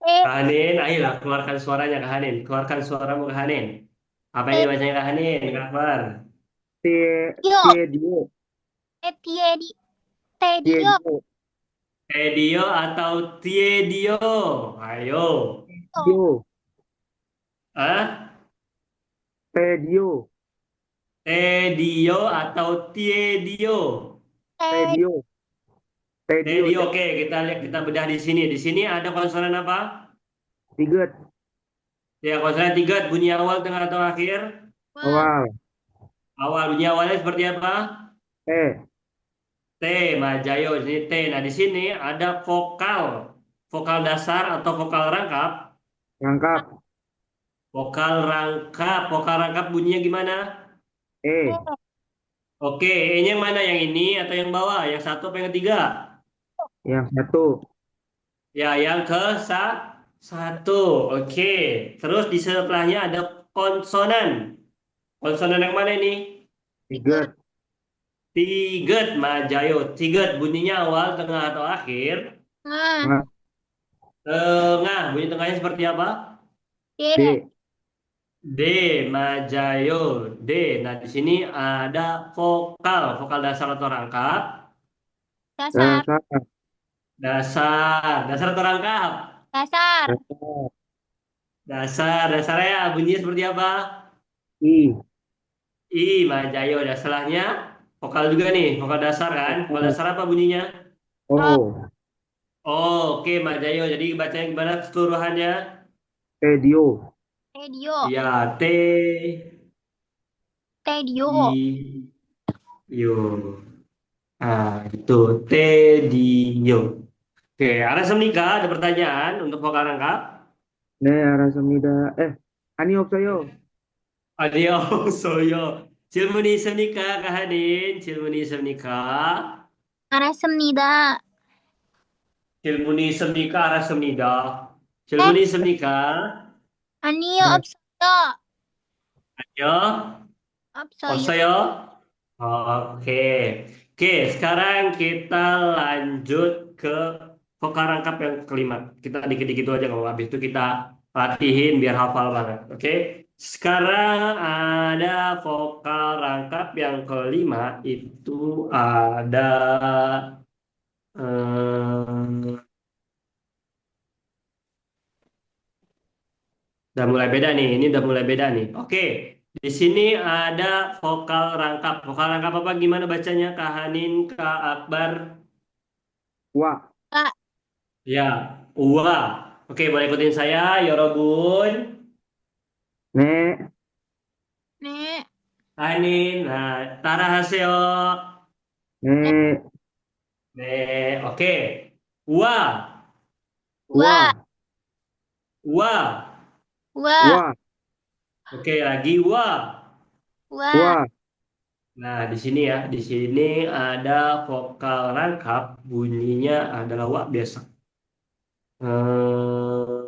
eh, Kak Hanin, ayolah keluarkan suaranya Kak Hanin. Keluarkan suaramu Kak Hanin. Apa ini eh, bacanya Kak Hanin, Kak Akbar? Dio, Tie Dio. Tiedi, Tedio, Dio. Tedio atau Tiedio? Ayo. Dio. Hah? Tedio. Tedio atau Tiedio? Ted, Tedio. Tedio. Tedio, oke. Kita lihat, kita bedah di sini. Di sini ada konsonan apa? Tiga. Ya, konsonan tiga. Bunyi awal, tengah, atau akhir? Wal, Awal. Awal bunyi awalnya seperti apa? E. T, Majayo. Di sini T. Nah, di sini ada vokal. Vokal dasar atau vokal rangkap. Rangkap. Vokal rangkap bunyinya gimana? E. eh, Oke, E-nya yang mana? Yang ini atau yang bawah? Yang satu apa yang ketiga? Yang satu. Ya, yang ke satu. Oke. Terus di sebelahnya ada konsonan. Konsonan yang mana ini? tiga, Tiga. Tiget, Majayo. Tiget bunyinya awal, tengah, atau akhir. nah, Nah, Tengah, bunyi tengahnya seperti apa? D, D. D, Majayo. D. Nah, di sini ada vokal. Vokal dasar atau rangkap. dasar, Dasar. Dasar. Dasar atau rangkap? dasar, Dasar. Dasarnya bunyinya seperti apa? I. I, Majayo. Dasarnya vokal juga nih, vokal dasar kan? Vokal Dasar. dasar apa bunyinya? O, O. Oh, oke, Majayo. Jadi bacanya gimana keseluruhannya? Tedio. Tedio, Ya, T, Tedio, I, yo. Ah, itu Tedio. Oke, Ara Semnika ada pertanyaan untuk vokal rangkap? Ne arah semida. Ani saya. Adio, Soyo. Cilmuni Semnika, Kahadin. Cilmuni Semnika. Arasemnida, Cilmuni Semnika, Ara Semnida. Cilmuni Semnika. Anio Ne. Opsoyo, Yo. Oh, Opsoyo, saya. Oke. Oke, sekarang kita lanjut ke vokal rangkap yang kelima. Kita dikit-dikit dulu aja kalau habis itu kita latihin biar hafal banget. Oke. Sekarang ada vokal rangkap yang kelima itu ada eh, udah mulai beda nih. Ini udah mulai beda nih. Oke. Di sini ada vokal rangkap. Vokal rangkap apa gimana bacanya? Kak Hanin, Kak Akbar. Wa. Kak, Ya, Uwa. Oke, boleh ikutin saya, Yorobun, Ne. Ne, Hanin, nah, Tara Haseo. Ne, Ne. Nih, oke. Uwa, Wa, Wa. Uwa. Wa, Wa. Oke, lagi Uwa. Wa, Wa. Nah, di sini ya, di sini ada vokal rangkap, bunyinya adalah wa biasa. Eh,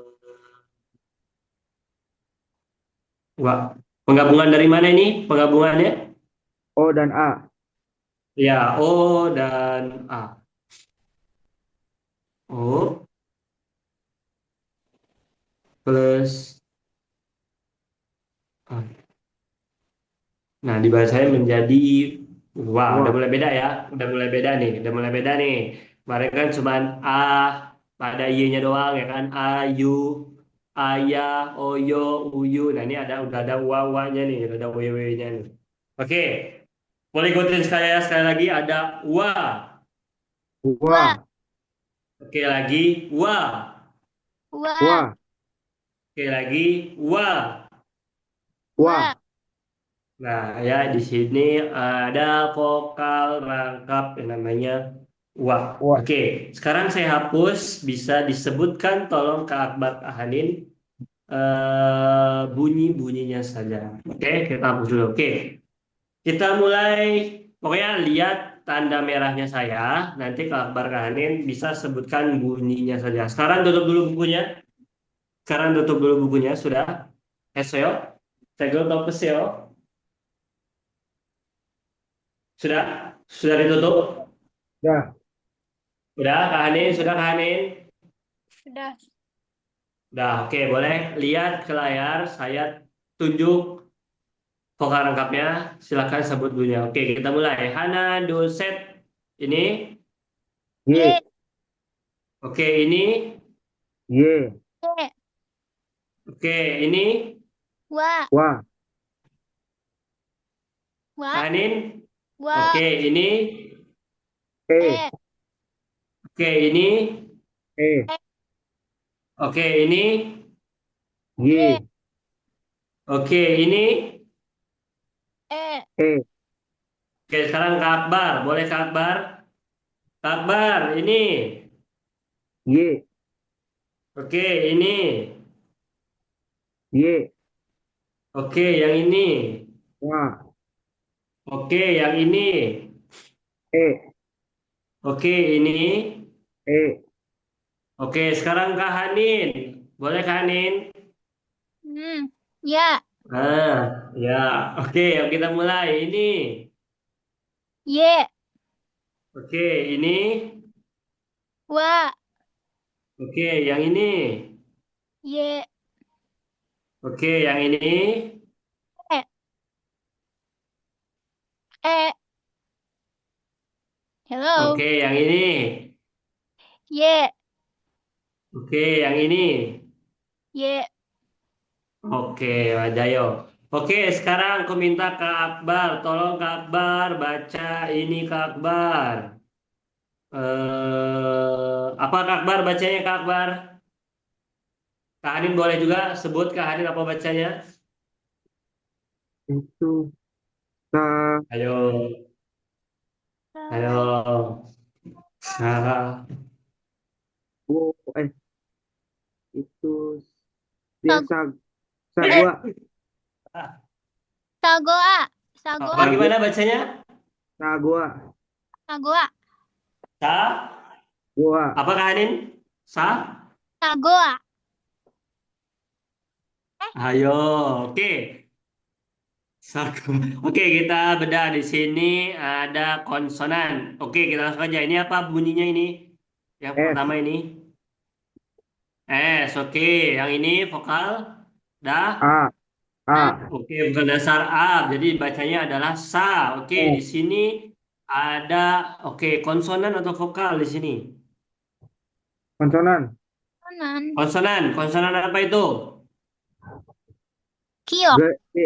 wa. Penggabungan dari mana ini? Penggabungannya? O dan A. Ya, O dan A. O plus A. Nah, di bahasa saya menjadi wah, udah Wa. mulai beda ya. Udah mulai beda nih, udah mulai beda nih. Kemarin kan cuman A, ada Y-nya doang ya kan. Ayu, ayah, oyo, uyu. Nah, ini ada udah ada wa-nya nih, udah ada w-nya nih. Oke. Boleh ikutin sekali lagi ada wa. Wa. Wa. Oke lagi wa. Wa. Wa. Oke lagi wa. Wa. Wa. Nah, ya di sini ada vokal rangkap yang namanya wa. Wa. Oke, sekarang saya hapus. Bisa disebutkan tolong ke Akbar Hanin bunyi-bunyinya saja. Oke, kita hapus dulu. Oke, kita mulai. Pokoknya lihat tanda merahnya saya. Nanti Kak Akbar Hanin bisa sebutkan bunyinya saja. Sekarang tutup dulu bukunya. Sekarang tutup dulu bukunya. Sudah? Eseo? Segel topeseo? Sudah? Sudah ditutup? Dah. Sudah, Kak Hanin? Sudah, Kak Hanin? Sudah. Udah, oke. Boleh lihat ke layar. Saya tunjuk vokal lengkapnya. Silakan sebut bunyinya. Oke, kita mulai. Hana, Dulcet. Ini. Ye. Ye. Oke, ini. Ye. Ye. Oke, ini. Wa. Wa. Kak Wa. Hanin. Wa. Oke, ini. E. E. Oke, ini. E. E. Oke, ini. Ye. Ye. Oke, ini. E. E. Oke, sekarang Kak Akbar. Boleh Kak Akbar? Kak Akbar, ini. Ye. Oke, ini. Ye. Oke, yang ini. Wa. Oke, yang ini. E. Oke, ini. E. Oke, sekarang Kak Hanin. Boleh Kak Hanin? Ya. Ya. Oke, yuk kita mulai. Ini. Ye. Oke, ini. Wa. Oke, yang ini. Ye. Oke, yang ini. E. E. Hello. Oke, yang ini. Ye. Oke, yang ini. Ye. Oke, Mas Jayo. Oke, sekarang aku minta Kak Akbar. Tolong Kak Akbar baca ini Kak Akbar. Apa Kak Akbar bacanya Kak Akbar? Kak Hanin boleh juga sebut Kak Hanin apa bacanya? Itu. Sa. Ayo, ayo. Sarah. Wo. Itu. Dia Sag. Eh. sagua. Sagoa. Apa Sagoa. Sagu. gimana bacanya? Sagua. Sagoa. Sa? Gua. Apa Kak Hanin? Sa? Sagoa. Ayo, oke. Saku. Oke, kita bedah di sini ada konsonan. Oke, kita langsung aja. Ini apa bunyinya ini? Yang S. pertama ini S. Oke, yang ini vokal dah. A. A. Oke, bukan dasar A. Jadi bacanya adalah sa. Oke, di S. sini ada konsonan atau vokal di sini. Konsonan. Kanan. Konsonan, konsonan apa itu? Kiok. G. G.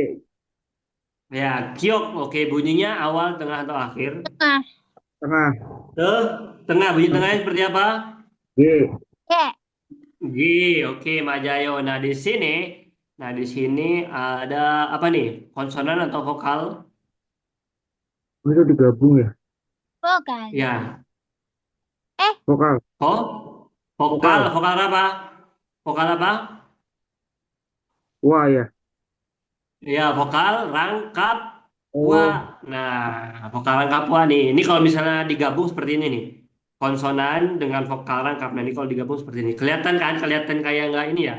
Ya, kiok. Oke, bunyinya awal, tengah atau akhir? Tengah. Tengah. Tuh, tengah. Bunyi tengahnya seperti apa? G. Ye. G, oke, Majayo. Nah di sini ada apa nih? Konsonan atau vokal? Itu digabung ya. Vokal. Ya, Eh. Vokal. oh, vokal, Vokal. vokal apa? Vokal apa? Wa ya. Ya, vokal rangkap wa. Oh. Nah, vokal rangkap wa nih. Ini kalau misalnya digabung seperti ini nih. Konsonan dengan vokal rangkap. Nah, ini kalau digabung seperti ini. Kelihatan kan? Kelihatan kayak nggak ini ya?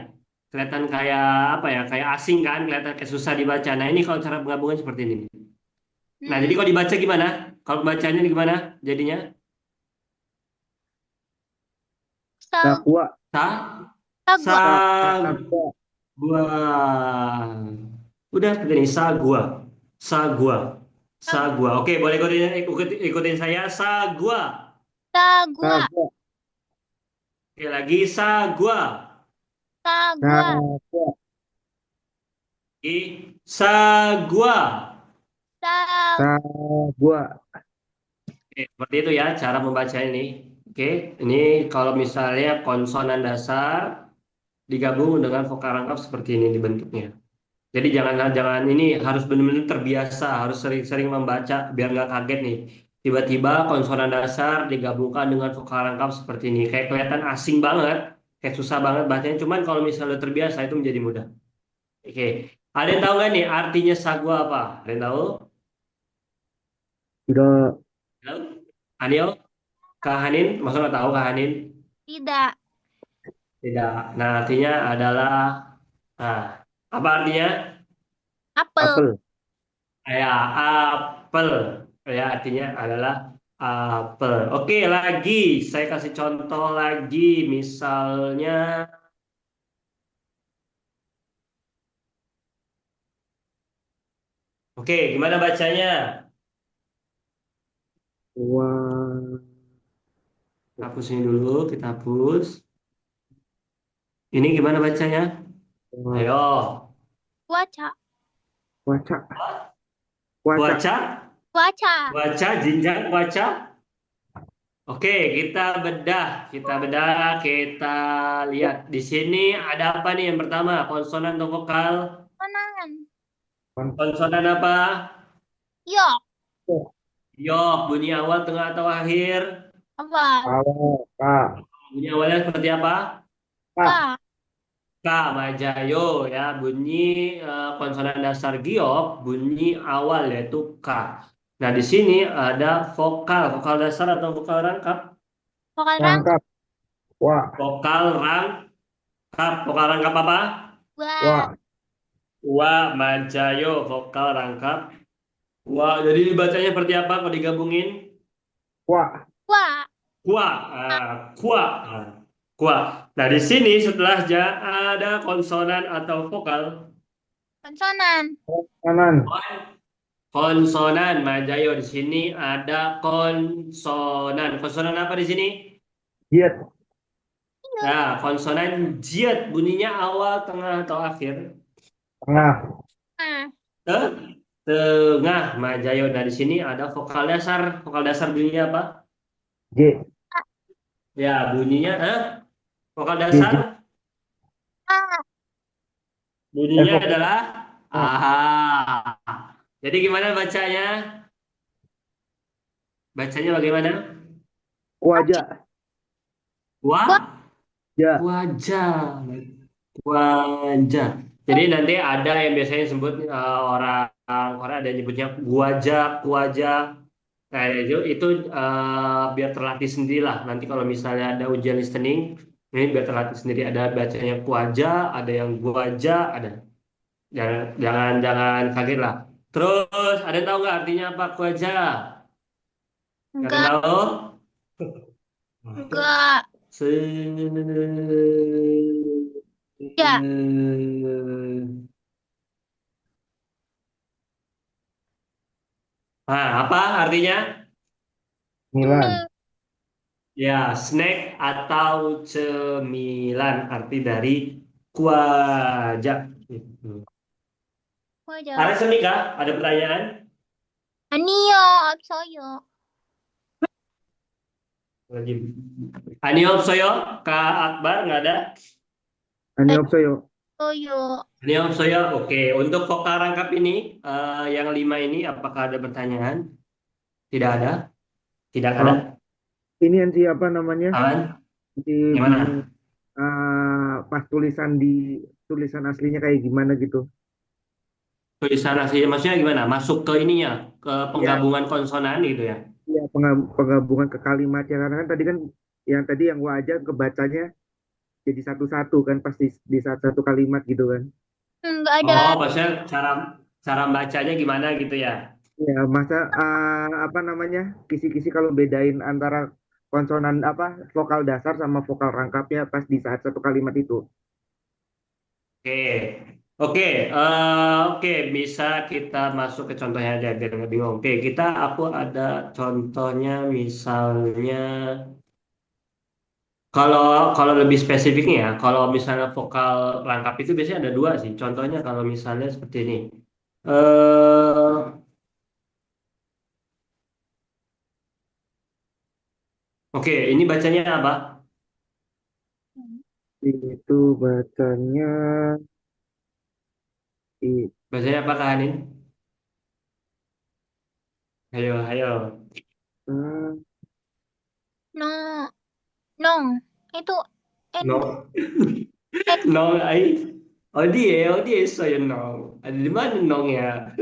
Kelihatan kayak apa ya? Kayak asing kan? Kelihatan kayak susah dibaca. Nah, ini kalau cara penggabungan seperti ini. Nah, jadi kalau dibaca gimana? Kalau bacanya gimana jadinya? Sag. Sagua. Sa, sa, Sagwa. Sagua. gua. Udah seperti ini. Sa, gua. Sa, gua. Sa, Sag. gua. Oke, boleh ikutin saya. Sa, gua. Sagwa. Sagua. Oke, lagi sa, gua. Sagwa. Sagua. Lagi sa, gua. Tahu. Ta, gua. Oke, seperti itu ya cara membaca ini. Oke, ini kalau misalnya konsonan dasar digabung dengan vokal rangkap seperti ini dibentuknya. Jadi jangan jangan ini harus benar-benar terbiasa, harus sering-sering membaca biar nggak kaget nih. Tiba-tiba konsonan dasar digabungkan dengan vokal rangkap seperti ini. Kayak kelihatan asing banget, kayak susah banget bacanya. Cuman kalau misalnya udah terbiasa itu menjadi mudah. Oke, ada yang tahu nggak nih artinya sagu apa? Ada yang tahu? Tidak. Halo? Anil? Kak Hanin? Masa nggak tahu Kak Hanin? Tidak. Tidak. Nah, artinya adalah, nah, apa artinya? Apel. Apel. Ya, apel. Ya, artinya adalah apel. Oke, lagi. Saya kasih contoh lagi. Misalnya, oke, gimana bacanya? Wah. Hapus ini dulu, kita hapus. Ini gimana bacanya? Wah. Ayo. Cuaca. Wacak. Wacak. Cuaca, Cuaca. cuaca, jinjang, cuaca. Oke, kita lihat di sini ada apa nih yang pertama, konsonan atau vokal? Konan. Konsonan apa? Yok. Yok, bunyi awal, tengah atau akhir? Awal. Awal. Kak. Bunyi awalnya seperti apa? Kak. Ka. K, Majayo ya, bunyi konsonan dasar giok, bunyi awal yaitu K. Nah, di sini ada vokal, vokal dasar atau vokal rangkap? Vokal rangkap. Rangkap. Wah. Vokal rangkap, vokal rangkap apa? Wah. Wah. Wa, Majayo, vokal rangkap. Wah, jadi dibacanya seperti apa kalau digabungin? Wah. Wah. Kuah, kuah, kuah. Nah, di sini setelah ada konsonan atau vokal, Konsonan. Kanan. konsonan, Majayo di sini ada konsonan. Konsonan apa di sini? Diet. Nah, konsonan jiat bunyinya awal, tengah atau akhir? Tengah. Nah. Te- Tengah, Majayo. Nah, di sini ada vokal dasar. Vokal dasar bunyinya apa? J. Ya, bunyinya vokal J. dasar J. A. bunyinya Vokal. adalah Ah. aha. Jadi gimana bacanya? Bacanya bagaimana? Wajah. Wah. Wah, Ja. wajah, wajah. Jadi nanti ada yang biasanya sebut orang Korea ada yang nyebutnya wajah, wajah. Nah, itu biar terlatih sendiri lah. Nanti kalau misalnya ada ujian listening, ini biar terlatih sendiri. Ada bacanya kuaja, ada yang guaja, ada. Jangan kaget lah. Terus ada yang tahu nggak artinya apa kuaja? Nggak ada yang Enggak. tahu? Enggak. Se Ya. Nah, apa artinya? Milan. Ya, snack atau cemilan arti dari kuaja. Gitu. Ada Wajah. seni kah? Ada pertanyaan? Anio. Apsoyo. Lagi. Aniop Soyo, Kak Akbar nggak ada? Aniopsoyo. Apsoyo. Aniop Soyo, oke. Untuk vokal rangkap ini, yang 5 ini, apakah ada pertanyaan? Tidak ada? Tidak ada? Oh, ini yang apa namanya? Aman? Di Gimana? pas tulisan aslinya kayak gimana gitu? Tulisan aslinya maksudnya gimana? Masuk ke ininya, ke Iya, penggabungan konsonan gitu ya? iya penggabungan ke kalimatnya karena kan tadi kan yang wajah kebacanya jadi satu-satu kan pasti di saat satu kalimat gitu kan. Enggak ada. Oh, maksudnya cara cara bacanya gimana gitu ya? Ya, masa apa namanya? Kisi-kisi kalau bedain antara konsonan apa vokal dasar sama vokal rangkapnya pas di saat satu kalimat itu. Oke, oke, oke, bisa kita masuk ke contohnya aja biar nggak bingung. Oke, aku ada contohnya misalnya kalau kalau lebih spesifiknya ya, kalau misalnya vokal rangkap itu biasanya ada dua sih. Contohnya kalau misalnya seperti ini. Eh, Oke, ini bacanya apa? Itu bacanya i, Bacanya apa, Kak Hanin? Ayo, ayo. ah, No, nong. Itu N, No, N, no, oh dia saya no. Ada di mana nong ya?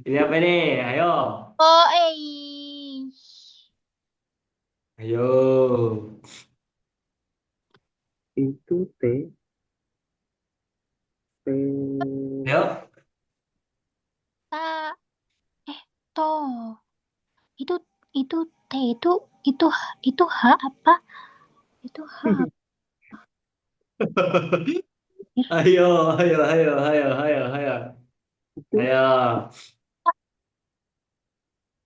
Ini apa nih? Ayo, O, E. ayo. itu T, Ayo. Ta, to. Itu, itu T itu, itu H apa? Itu H apa? Ayo, ayo, ayo, ayo, ayo, ayo. itu Ayo.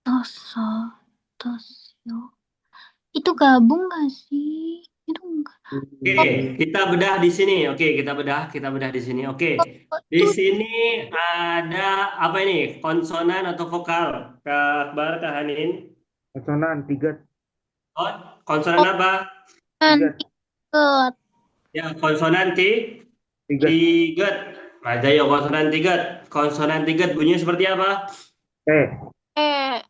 Toso, tosyo. Itu gabung gak sih? Itu enggak. Oke, Oh, kita bedah di sini. Oke, kita bedah di sini. Oke. Di itu sini ada apa ini? Konsonan atau vokal? Kak Akbar, Kak Hanin. konsonan tiga Oh, konsonan apa? tiga tiket. Ya, konsonan tiga tiget. Ada ya konsonan tiget. Konsonan tiget bunyinya seperti apa? T E,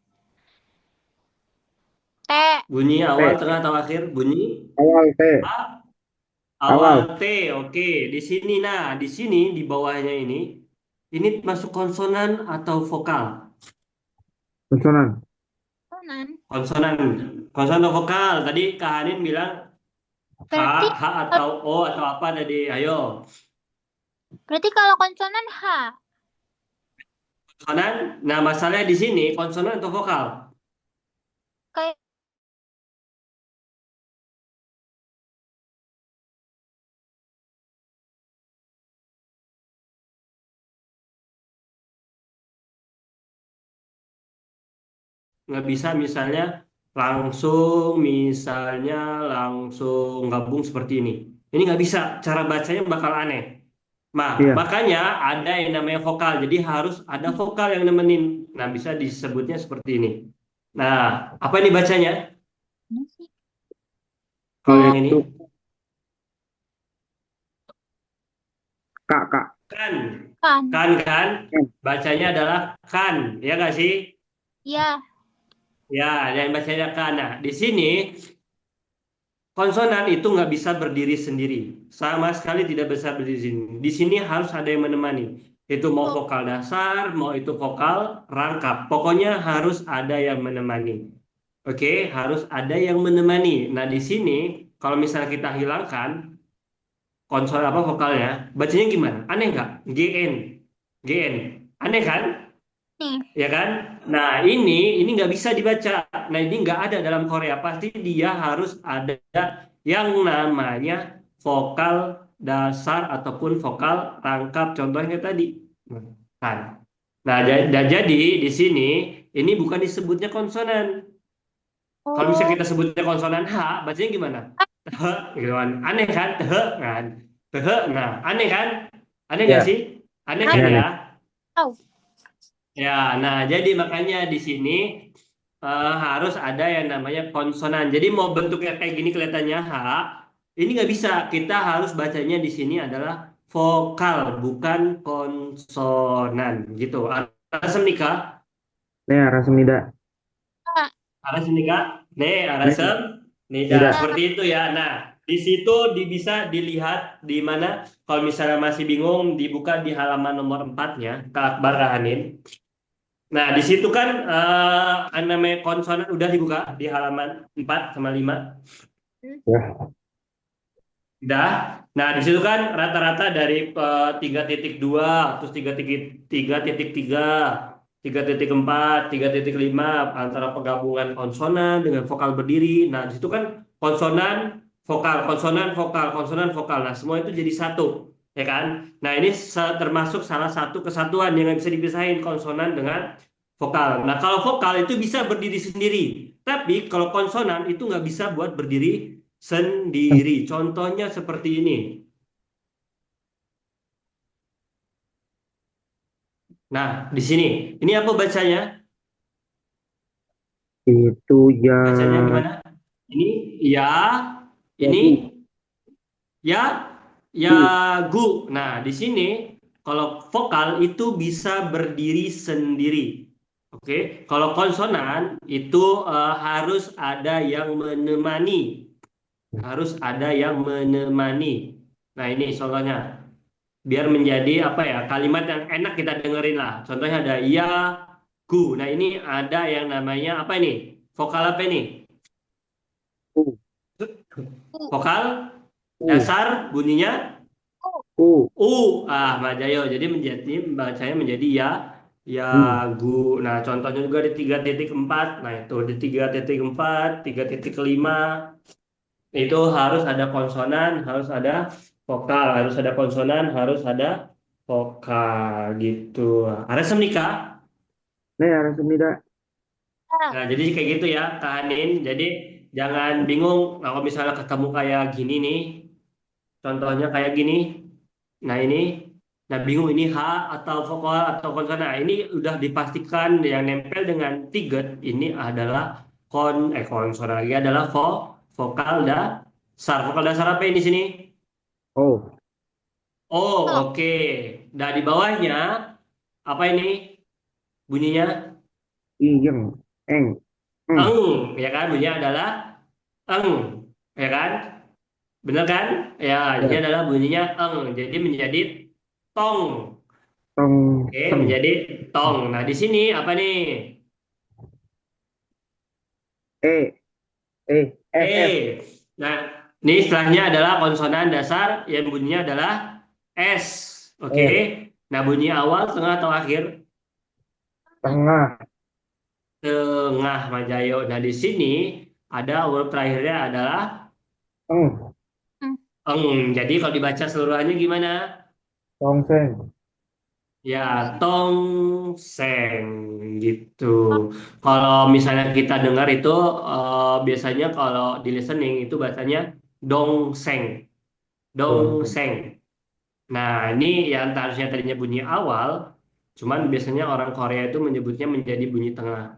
T, Bunyi awal, T tengah, atau akhir? Bunyi awal T A, awal awal T. Oke, di sini. Nah, di sini di bawahnya ini masuk konsonan atau vokal? konsonan kanan. Konsonan, konsonan atau vokal. Tadi Kak Hanin bilang H, Berarti, H atau O atau apa tadi? Ayo, berarti kalau konsonan H. konsonan. Nah, masalahnya di sini konsonan atau vokal? Kayak Nggak bisa misalnya langsung gabung seperti ini. Ini nggak bisa. Cara bacanya bakal aneh. Nah, iya makanya ada yang namanya vokal. Jadi harus ada vokal yang nemenin. Nah, bisa disebutnya seperti ini. Nah, apa ini bacanya? mana sih? Kalau Oh, yang ini? itu kak kak Kan. kan. Kan. kan Bacanya adalah kan. Ya nggak sih? Ya, Ya, yang bacanya kan. Nah, di sini konsonan itu nggak bisa berdiri sendiri. Sama sekali tidak bisa berdiri sendiri. Di sini harus ada yang menemani. Itu mau oh, vokal dasar, mau itu vokal rangkap. Pokoknya harus ada yang menemani. Oke, harus ada yang menemani. Nah, di sini kalau misalnya kita hilangkan konsol apa vokalnya, bacanya gimana? Aneh nggak? GN, GN. Aneh kan? nih. Ya kan? Nah, ini nggak bisa dibaca. Nah, ini nggak ada dalam Korea. Pasti dia harus ada yang namanya vokal dasar ataupun vokal rangkap. Contohnya tadi. Kan. Nah, jadi di sini ini bukan disebutnya konsonan. Kalau misalnya Oh, kita sebutnya konsonan H, bacanya gimana? Teh, gitu kan. Aneh kan? Teh, kan? Teh, nah, aneh kan? Aneh nggak ya sih? Aneh kan ya ya? nih tahu. Ya, nah jadi makanya di sini harus ada yang namanya konsonan. Jadi mau bentuknya kayak gini kelihatannya H, ini nggak bisa. Kita harus bacanya di sini adalah vokal, bukan konsonan, gitu. Arasem nikah, nih arah semida Ah, arasem nikah, nih nih arasem nida tidak seperti itu ya. Nah, di situ bisa dilihat di mana. Kalau misalnya masih bingung, dibuka di halaman nomor 4-nya, Kak Akbar Rahanin. Nah, di situ kan anime konsonan udah dibuka di halaman 4 sama 5. ya Udah. Nah, di situ kan rata-rata dari 3.2, terus 3.3, 3.4, 3.5 antara penggabungan konsonan dengan vokal berdiri. Nah, di situ kan konsonan, vokal, konsonan, vokal. Nah, semua itu jadi satu, ya kan? Nah, ini termasuk salah satu kesatuan yang nggak bisa dipisahin konsonan dengan vokal. Nah, kalau vokal itu bisa berdiri sendiri, tapi kalau konsonan itu nggak bisa buat berdiri sendiri. Contohnya seperti ini. Nah, di sini. Ini apa bacanya? itu ya Bacanya gimana? Ini ya, ini Yagu. ya, ya Gu. gu. Nah, di sini kalau vokal itu bisa berdiri sendiri. Oke, kalau konsonan itu harus ada yang menemani, harus ada yang menemani. Nah, ini contohnya. Biar menjadi apa ya, kalimat yang enak kita dengerin lah. Contohnya ada ya, gu. Nah, ini ada yang namanya apa ini? Vokal apa ini? U. U. Vokal U. dasar bunyinya U. U. Mas Jayo. Jadi bacanya menjadi ya, ya, Gu. gu. Nah, contohnya juga di 3.4. Nah, itu di 3.4, 3.5 itu harus ada konsonan, harus ada vokal, harus ada konsonan, harus ada vokal gitu. Ada semnika. Nih, harus semida. A. Nah, jadi kayak gitu ya, Kak Hanin. Jadi jangan bingung kalau misalnya ketemu kayak gini nih, contohnya kayak gini. Nah, ini, nah bingung ini H atau vokal atau konsonan. Nah, ini udah dipastikan yang nempel dengan tiget ini adalah konsonan lagi adalah vokal dasar. Vokal dasar apa ini di sini? O. Oh, O. oke. Nah, di bawahnya apa ini bunyinya? Iyeng. Eng. Eng, Eng. ya kan? Bunyinya adalah eng, ya kan? Benar kan? Ya, ini Ya. adalah bunyinya eng. Jadi menjadi tong. Tong. Oke, Teng. menjadi tong. Nah, di sini apa nih? E. E. F. F. E. Nah, ini istilahnya adalah konsonan dasar yang bunyinya adalah S. Oke. S. Nah, bunyi awal, tengah, atau akhir? Tengah. Tengah, Majayo. Nah, di sini ada huruf terakhirnya adalah Eng. Hmm. eng. Jadi kalau dibaca seluruhannya gimana? Tongseng. Ya, tongseng gitu. Kalau misalnya kita dengar itu biasanya kalau di listening itu bahasanya dongseng, Tongseng. dongseng. Nah, ini yang harusnya tadinya bunyi awal, cuman biasanya orang Korea itu menyebutnya menjadi bunyi tengah.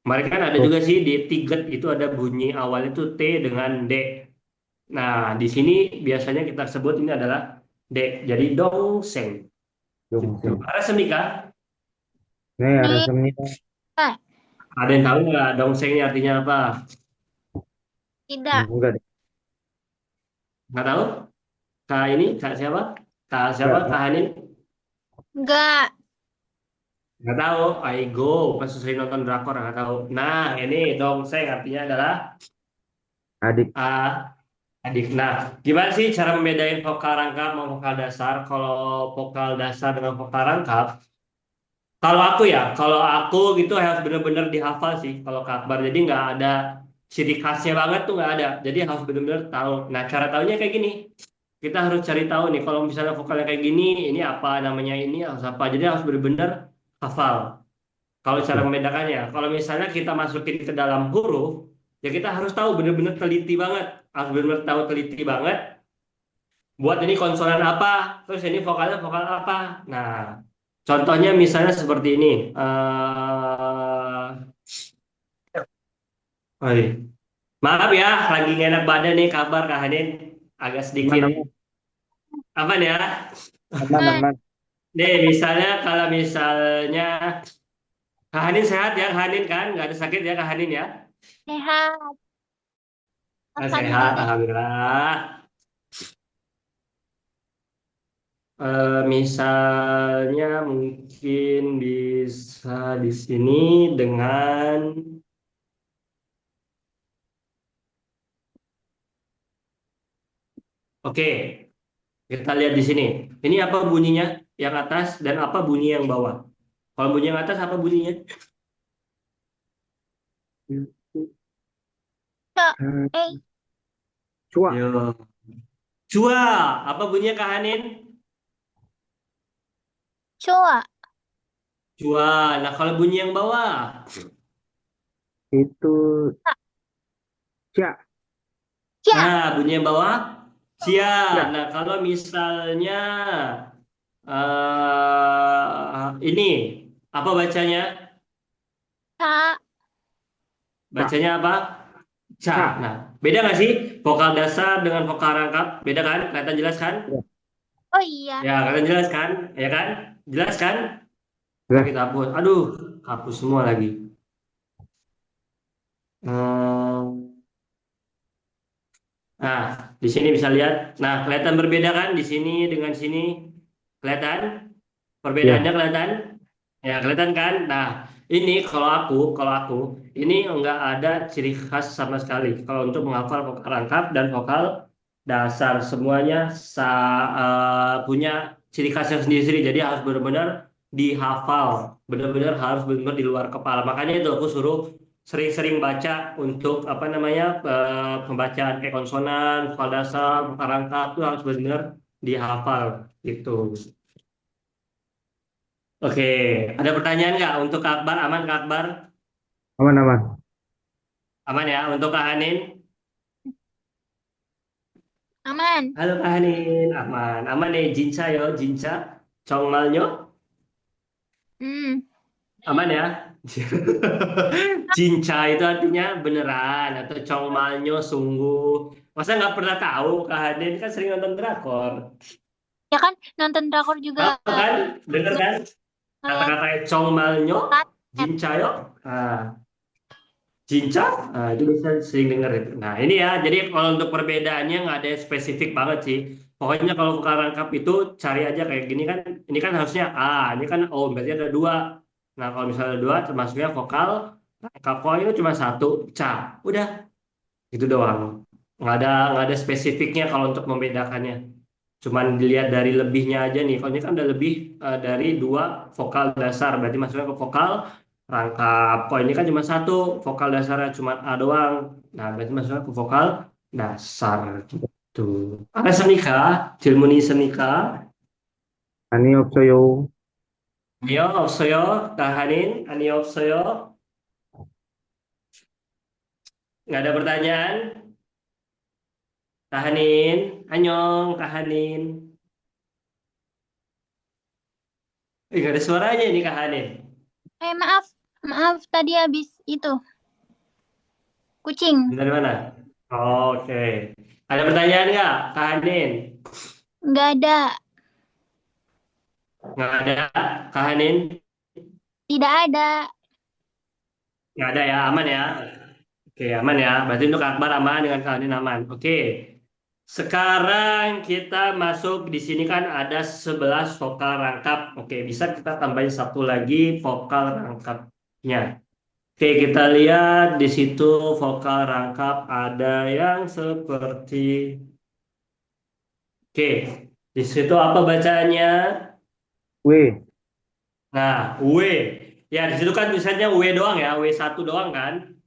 Mereka kan ada juga sih di tiget itu ada bunyi awalnya itu T dengan D. Nah, di sini biasanya kita sebut ini adalah D. Jadi dongseng gitu. Tongseng. Ada semika? Nih, harus Di. semida. Eh, Ada yang tahu nggak dongseng ini artinya apa? tidak. Enggak deh. Nggak tahu? Kak ini, Kak siapa? Kak siapa? Enggak. Kak Hanin? Enggak. Nggak tahu. Aigo, pas sering nonton drakor nggak tahu. Nah, ini dongseng artinya adalah Adik. ah, adik. Nah, gimana sih cara membedain vokal rangkap sama vokal dasar? Kalau vokal dasar dengan vokal rangkap, kalau aku gitu harus bener-bener dihafal sih. Kalau Kak Akbar, jadi nggak ada ciri khasnya banget tuh nggak ada. Jadi harus bener-bener tahu. Nah, cara tahunya kayak gini. Kita harus cari tahu nih kalau misalnya vokalnya kayak gini, ini apa namanya ini harus apa. Jadi harus bener-bener hafal. Kalau cara Oke. membedakannya, kalau misalnya kita masukin ke dalam huruf, ya kita harus tahu bener-bener teliti banget. Harus bener-bener tahu teliti banget. Buat ini konsonan apa, terus ini vokalnya vokal apa. Nah, contohnya misalnya seperti ini. Oi. Maaf ya, lagi nggak enak badan nih kabar Kak Hanin. Agak Aman, sedikit aman. apa nih ya? Aman, Hmm. aman. Nih misalnya kalau misalnya Kak Hanin sehat ya, Kak Hanin kan? Nggak ada sakit ya Kak Hanin ya? Sehat. Sehat, Alhamdulillah. Alhamdulillah. Misalnya mungkin bisa di sini dengan, oke, kita lihat di sini. Ini apa bunyinya yang atas dan apa bunyi yang bawah? Kalau bunyi yang atas apa bunyinya? Cok. Eh, Cua. Yo. Cua, apa bunyinya Kak Hanin? cua. Cua. Nah, kalau bunyi yang bawah. Itu Cak. cia. Ya. Nah, bunyi yang bawah. Cia. Cia. Nah, kalau misalnya ini apa bacanya? Cak. Cak. Bacanya apa? Ca. Ca. Nah, beda nggak sih vokal dasar dengan vokal rangkap? Beda kan? Kelihatan jelas kan? Ya, Oh iya. Ya, kelihatan jelas kan? Ya kan? Jelas kan? Coba jelas. kita hapus. Aduh, hapus semua lagi. Hmm. Nah, di sini bisa lihat. Nah, kelihatan berbeda kan di sini dengan sini? Kelihatan? Perbedaannya Ya. kelihatan? Ya, kelihatan kan? Nah, ini kalau aku, ini enggak ada ciri khas sama sekali. Kalau untuk menghafal vokal rangkap dan vokal dasar semuanya punya ciri khasnya sendiri-sendiri. Jadi harus benar-benar dihafal, benar-benar harus benar-benar di luar kepala. Makanya itu aku suruh sering-sering baca untuk apa namanya pembacaan kayak konsonan, vokal dasar, vokal rangkap itu harus benar-benar dihafal gitu. Oke, ada pertanyaan nggak untuk Kak Akbar? Aman Kak Akbar? Aman-aman. Aman ya untuk Kak Hanin? Aman. Halo Kak Hanin, aman. Aman nih, Jinca yo, Jinca. Congmalnyo, Hmm. aman ya? Jinca itu artinya beneran atau Congmalnyo sungguh. Masa nggak pernah tahu Kak Hanin kan sering nonton drakor. Ya kan nonton drakor juga Tahu kan? Dengar nge- kan? ngeliat Kata-kata Congmalnyo, planet. Jinca yo. Nah, cincang, nah, itu bisa sering dengar itu. Nah ini ya, jadi kalau untuk perbedaannya nggak ada yang spesifik banget sih. Pokoknya kalau vokal rangkap itu cari aja kayak gini kan, ini kan harusnya A, ini kan O, berarti ada dua. Nah kalau misalnya ada dua, termasuknya vokal rangkap O itu cuma satu, ca, udah itu doang. Nggak ada spesifiknya kalau untuk membedakannya. Cuman dilihat dari lebihnya aja nih. Kalau ini kan ada lebih dari dua vokal dasar, berarti masuknya ke vokal rangkap. Kalau ini kan cuma satu, vokal dasarnya cuma A doang. Nah, berarti masuknya ke vokal dasar gitu. Ada senika, Jilmuni senika. Ani opsoyo. Ayo, opsoyo, tahanin, ani opsoyo. Nggak ada pertanyaan? Tahanin, anyong, tahanin. Nggak ada suaranya ini, Kahanin. Maaf. Maaf tadi habis itu kucing. Dari mana? Oke. Ada pertanyaan nggak, Kahanin? Nggak ada. Nggak ada, Kahanin? Tidak ada. Nggak ada ya, aman ya? Oke, aman ya. Berarti untuk Akbar aman, dengan Kahanin aman. Oke. Sekarang kita masuk di sini kan ada 11 vokal rangkap. Oke, bisa kita tambahin satu lagi vokal rangkapnya. Oke, kita lihat di situ vokal rangkap ada yang seperti. Oke, di situ apa bacaannya? W. Nah, W. Ya, di situ kan tulisannya W doang ya, W1 doang kan?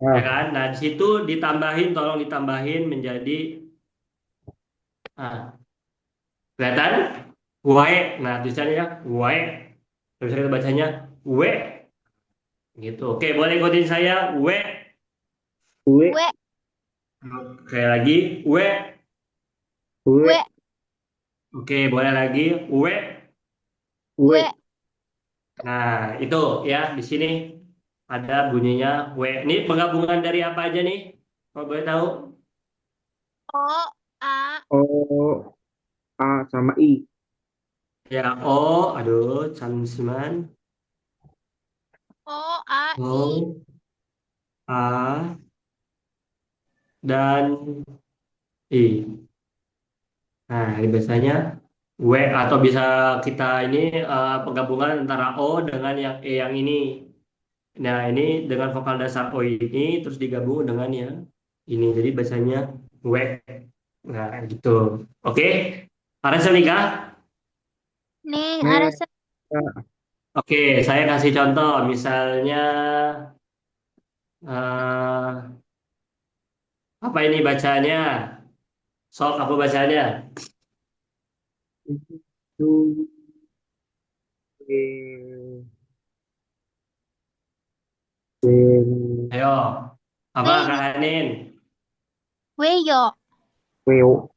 Ya Ah, kan? Nah, di situ ditambahin, tolong ditambahin menjadi ah, kelihatan? W. Nah, tulisannya W. Terus kita bacanya W gitu. Oke, boleh ikutin saya W. W. W. Oke, lagi W. W. W. Oke, boleh lagi W. W. W. Nah, itu ya di sini ada bunyinya W. Ini penggabungan dari apa aja nih? Kalau boleh tahu? O. A. O. A sama I. Ya, O, aduh, Chansman. O. A. I. O, A, dan I. Nah, ini biasanya W atau bisa kita ini penggabungan antara O dengan yang E yang ini. Nah, ini dengan vokal dasar O ini terus digabung dengan yang ini. Jadi biasanya W. Nah, gitu. Oke. Aresa nikah? Nih, ada Nih. Oke, saya kasih contoh. Misalnya, eh, apa ini bacanya? Sok, apa bacanya? Itu. W. W. Ayo, apa Kak W. Hanin? Weyo. W.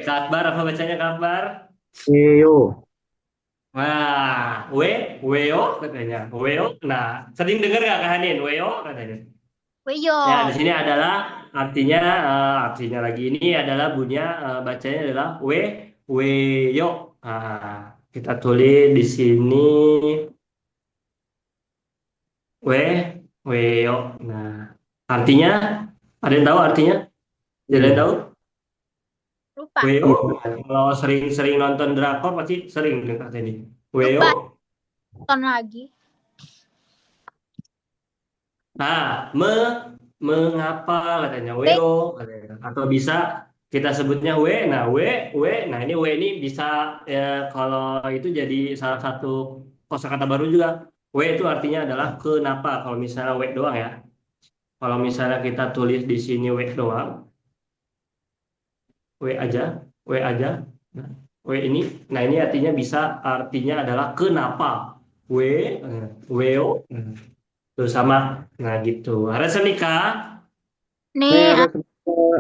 Kak Akbar, apa bacanya Kak Akbar? W. Wah, Weo katanya. Weo. Nah, sering dengar nggak Kak Hanin? Weo katanya. Weyo. Ya, di sini adalah artinya artinya lagi ini adalah bunyinya bacanya adalah weyo. Nah, kita tulis di sini we weyo. Nah, artinya ada yang tahu artinya? Ada yang Iya. tahu? Lupa. Weo. Iya. Kalau sering-sering nonton drakor pasti sering dengar ini. Weo. Lupa. Tonton lagi. Nah, mengapa katanya Wait. Weo katanya. Atau bisa kita sebutnya W. Nah, W. Nah, ini W ini bisa ya kalau itu jadi salah satu kosakata baru juga. W itu artinya adalah kenapa. Kalau misalnya W doang ya. Kalau misalnya kita tulis di sini W doang, W aja, W aja. Nah, W ini, nah ini artinya bisa artinya adalah kenapa. Weo, tuh sama. Nah gitu. Ada Senika. Nih Nih, ada semua.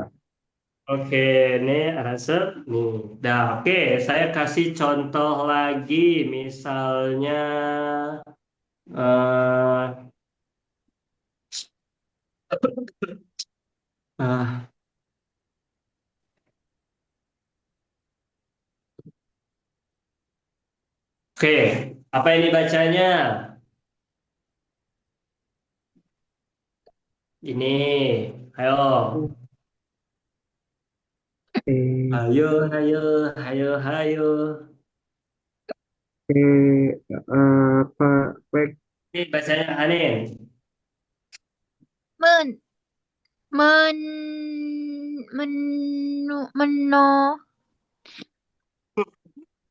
Oke, ini resep nih. Dah, oke. Saya kasih contoh lagi, misalnya, eh ah, oke. Apa ini bacanya? Ini, ayo, Eh, ayo, ayo, ayo, ayo. apa wek Ini bacanya Hanin. men, men, meno.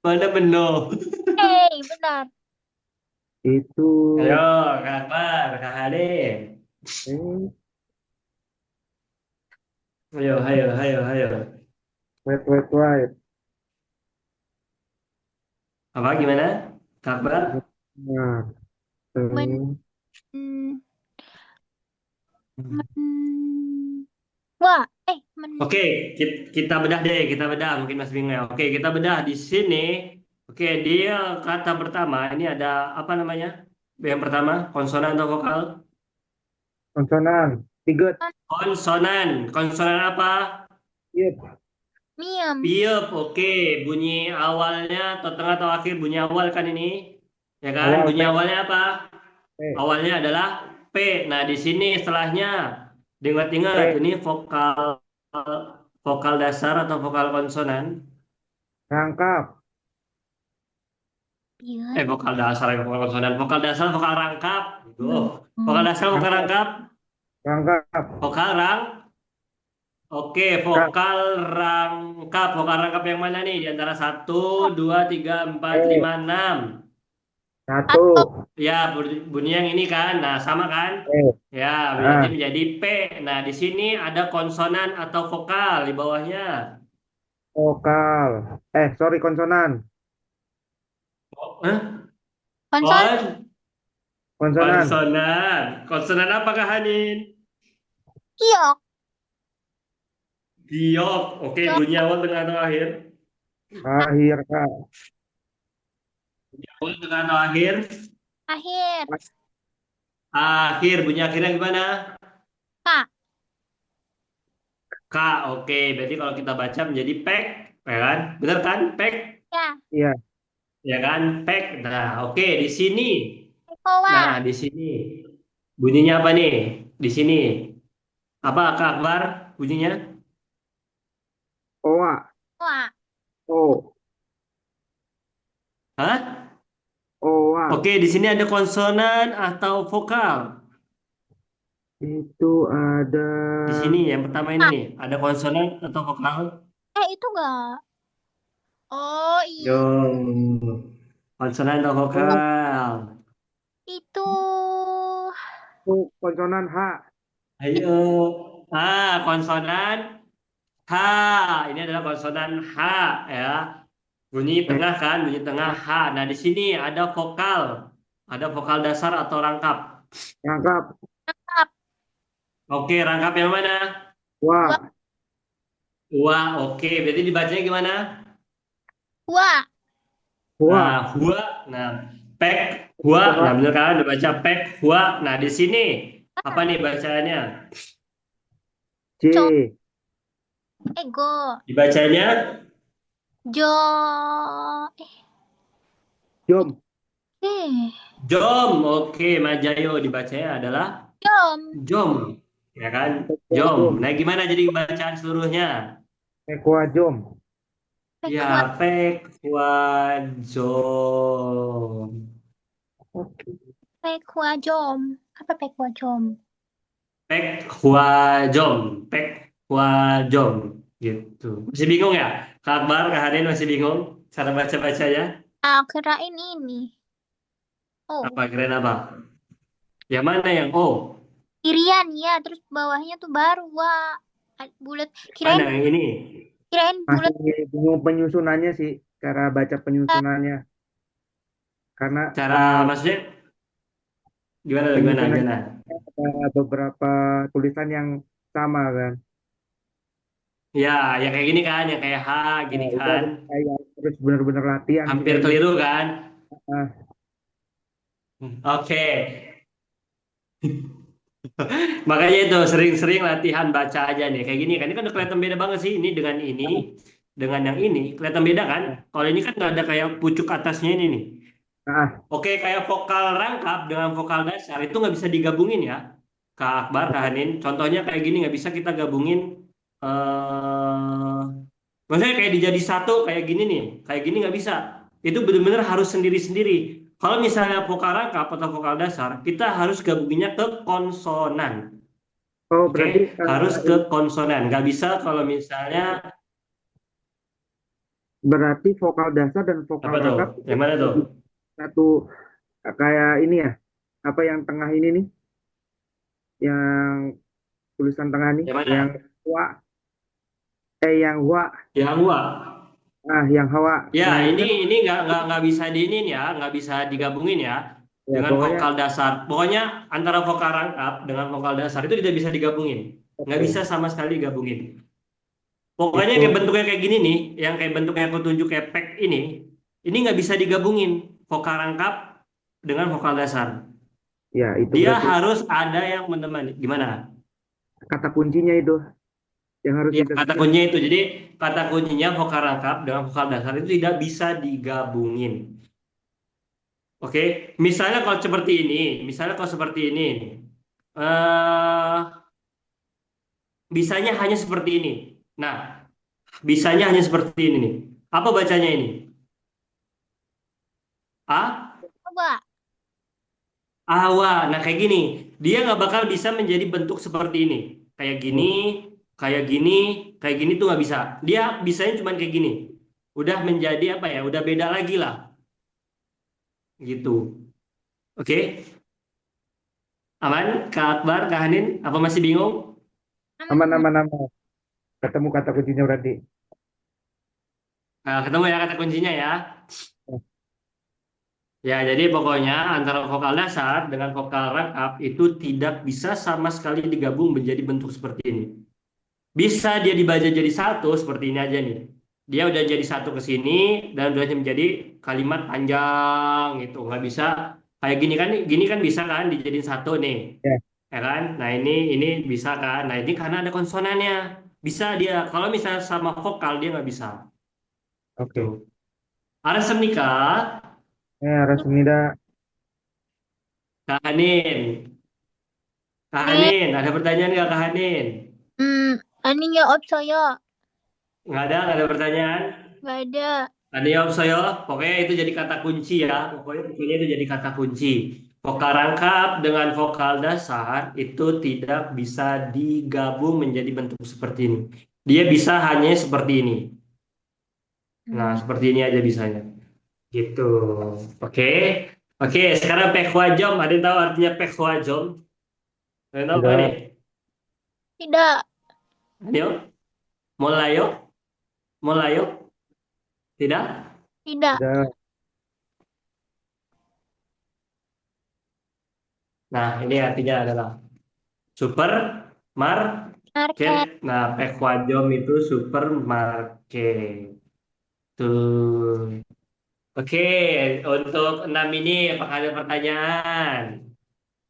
Mana benar? Hey, benar. itu Ayo, Kak Akbar, Kak Hanin. eh Ayo, ayo, ayo, ayo. wait. Apa gimana? Kak Akbar? Nah, Men, eh, men. Wah, Oke, kita bedah deh, kita bedah. Mungkin Mas bingung ya. Oke, kita bedah di sini. Oke, dia kata pertama ini ada apa namanya? Yang pertama, konsonan atau vokal? konsonan tiga. Konsonan. Konsonan apa? Iya. miem. Piep. Oke, bunyi awalnya atau tengah atau akhir bunyi awal kan ini? Ya kan? Awal Bunyi P. awalnya apa? P. Awalnya adalah P. Nah, di sini setelahnya diingat-ingat P. ini vokal vokal dasar atau vokal konsonan. Rangkap. Iya. Vokal dasar, vokal konsonan, vokal dasar, vokal rangkap. Gitu. Vokal dasar, vokal Rangkap. rangkap, Rangkap. vokal rang. Oke, Kap. vokal rangkap yang mana nih? Di antara satu, dua, tiga, empat, E. lima, enam. Satu. Satu. Ya, bunyi yang ini kan. Nah, sama kan? E. Ya, berarti Ah. menjadi P. Nah, di sini ada konsonan atau vokal di bawahnya. Vokal. Sorry, konsonan. Hah? Konson. Kon, Konsonan. konsonan. Konsonan apakah Hanin? Kiok. Giok. Oke, Kiok. bunyi awal, tengah, atau akhir. Akhir Kak. Awal, tengah, atau akhir. Akhir. Akhir, bunyi akhirnya gimana? Kak. K. Oke, berarti kalau kita baca menjadi pek, ya kan? Benar kan? Pek, Ya. Iya. ya kan? Pek. Nah, oke, di sini. Kowa. Nah, di sini bunyinya apa nih? Di sini apa Kak Akbar bunyinya? Oa. Kowa. O. Hah? Oa. Oke, di sini ada konsonan atau vokal. Itu ada Di sini yang pertama ini Ah, nih, ada konsonan atau vokal? itu enggak. Oh, Yo, iya. konsonan atau oh vokal? Itu. itu konsonan H. Ayo. Konsonan H. Ini adalah konsonan H ya. Bunyi Eh, tengah kan, bunyi tengah H. Nah, di sini ada vokal. Ada vokal dasar atau rangkap. Rangkap. Kap. Oke, rangkap yang mana? Wa. Wah. Wah, oke. Berarti dibacanya gimana? Wa. Nah, Wah. hua. Nah, pek, hua. Nah, bener kan? Dibaca pek, hua. Nah, di sini Apa nih bacaannya? Jo, C. ego. Dibacanya Jo, Jom. eh, Jom. Oke, Majayo dibacanya adalah jom. Jom. Ya kan? Jom. Jom. Nah, gimana jadi bacaan seluruhnya? Jom. Ya, Pekwa, Pekwajom. Oke. pekwa jom. Apa pekwa jom? Pekwajom. Pekwajom. Gitu. Masih bingung ya? Kak Akbar, Kak Hanin masih bingung cara baca-bacanya? Ah, kirain ini. Apa Oh, keren apa? Yang mana yang O? Irian ya. Terus bawahnya tuh baru wah. Bulat. Mana Kirain, yang ini? kirain Masih bulat. bingung penyusunannya sih, cara baca penyusunannya. Karena Cara maksudnya gimana gimana penyusunan gimana? ada beberapa tulisan yang sama kan. Ya, yang kayak gini kan, yang kayak H gini Nah, itu kan. harus benar-benar latihan sih Hampir kayaknya. keliru kan? Ah, Oke. Makanya itu sering-sering latihan baca aja nih. Kayak gini kan. Ini kan udah kelihatan beda banget sih. Ini dengan ini. Dengan yang ini. Kelihatan beda kan? ah, Kalau ini kan nggak ada kayak pucuk atasnya ini nih. ah, Oke, kayak vokal rangkap dengan vokal dasar itu nggak bisa digabungin ya. Kak Akbar, Kak Hanin. Contohnya kayak gini nggak bisa kita gabungin. eh Maksudnya kayak dijadi satu kayak gini nih. Kayak gini nggak bisa. Itu benar-benar harus sendiri-sendiri. Kalau misalnya vokal rangkap atau vokal dasar, kita harus gabunginnya ke konsonan. oh Oke, berarti harus ke konsonan. Nggak bisa kalau misalnya berarti vokal dasar dan vokal apa tuh? rangkap itu Yang mana tuh? jadi satu, kayak ini ya, apa yang tengah ini nih, yang tulisan tengah nih, Yang yang mana? wa, yang wa, Yang gua. yang hawa. Ya, Nah itu ini kan ini nggak bisa diinin ya, nggak bisa digabungin ya ya dengan pokoknya vokal dasar. Pokoknya antara vokal rangkap dengan vokal dasar itu tidak bisa digabungin, nggak bisa oke sama sekali digabungin. Pokoknya itu kayak bentuknya kayak gini nih, yang kayak bentuknya aku tunjuk kayak pack ini nggak bisa digabungin vokal rangkap dengan vokal dasar. ya itu Dia berarti harus ada yang menemani. Gimana? kata kuncinya itu yang harus Ya, kita kata kuncinya itu. Jadi kata kuncinya vokal rangkap dengan vokal dasar itu tidak bisa digabungin. Oke, misalnya kalau seperti ini, misalnya kalau seperti ini, eh bisanya hanya seperti ini. Nah, bisanya hanya seperti ini nih. Apa bacanya ini? A, Coba. awa. Nah, kayak gini. Dia nggak bakal bisa menjadi bentuk seperti ini. Kayak gini, oh, kayak gini, kayak gini tuh nggak bisa. Dia bisanya cuma kayak gini. Udah menjadi apa ya? Udah beda lagi lah. Gitu. Oke, aman? Kak Akbar, Kak Hanin, apa masih bingung? aman Aman. aman aman ketemu kata kuncinya berarti. Nah, ketemu ya kata kuncinya ya. Ya, jadi pokoknya antara vokal dasar dengan vokal rangkap itu tidak bisa sama sekali digabung menjadi bentuk seperti ini. Bisa dia dibaca jadi satu seperti ini aja nih. Dia udah jadi satu ke sini dan udah menjadi kalimat panjang gitu. Nggak bisa kayak gini kan bisa kan dijadiin satu nih, Ya, ya kan? Nah ini bisa kan? Nah ini karena ada konsonannya. Bisa dia. Kalau misalnya sama vokal dia nggak bisa. Gitu. oke. Ada nikah, Rasmida. Kak Hanin. Kak Nih, Hanin, ada pertanyaan nggak Kak Hanin? ini ya op saya. Nggak ada pertanyaan. Gak ada. Ada yang saya, pokoknya itu jadi kata kunci ya. Pokoknya itu jadi kata kunci. Vokal rangkap dengan vokal dasar itu tidak bisa digabung menjadi bentuk seperti ini. Dia bisa hanya seperti ini. Nah, Hmm, seperti ini aja bisanya. Gitu. Oke. Oke, sekarang pekwajom. Ada yang tahu artinya pekwajom? Ada yang tahu nggak nih? Tidak. tidak. Ayo, mulai yuk. Mulai yuk. Tidak? Tidak. Tidak. Nah, ini artinya adalah supermarket. Market. Nah, Pekwajom itu supermarket. Tuh. Oke, untuk 6 ini apakah ada pertanyaan?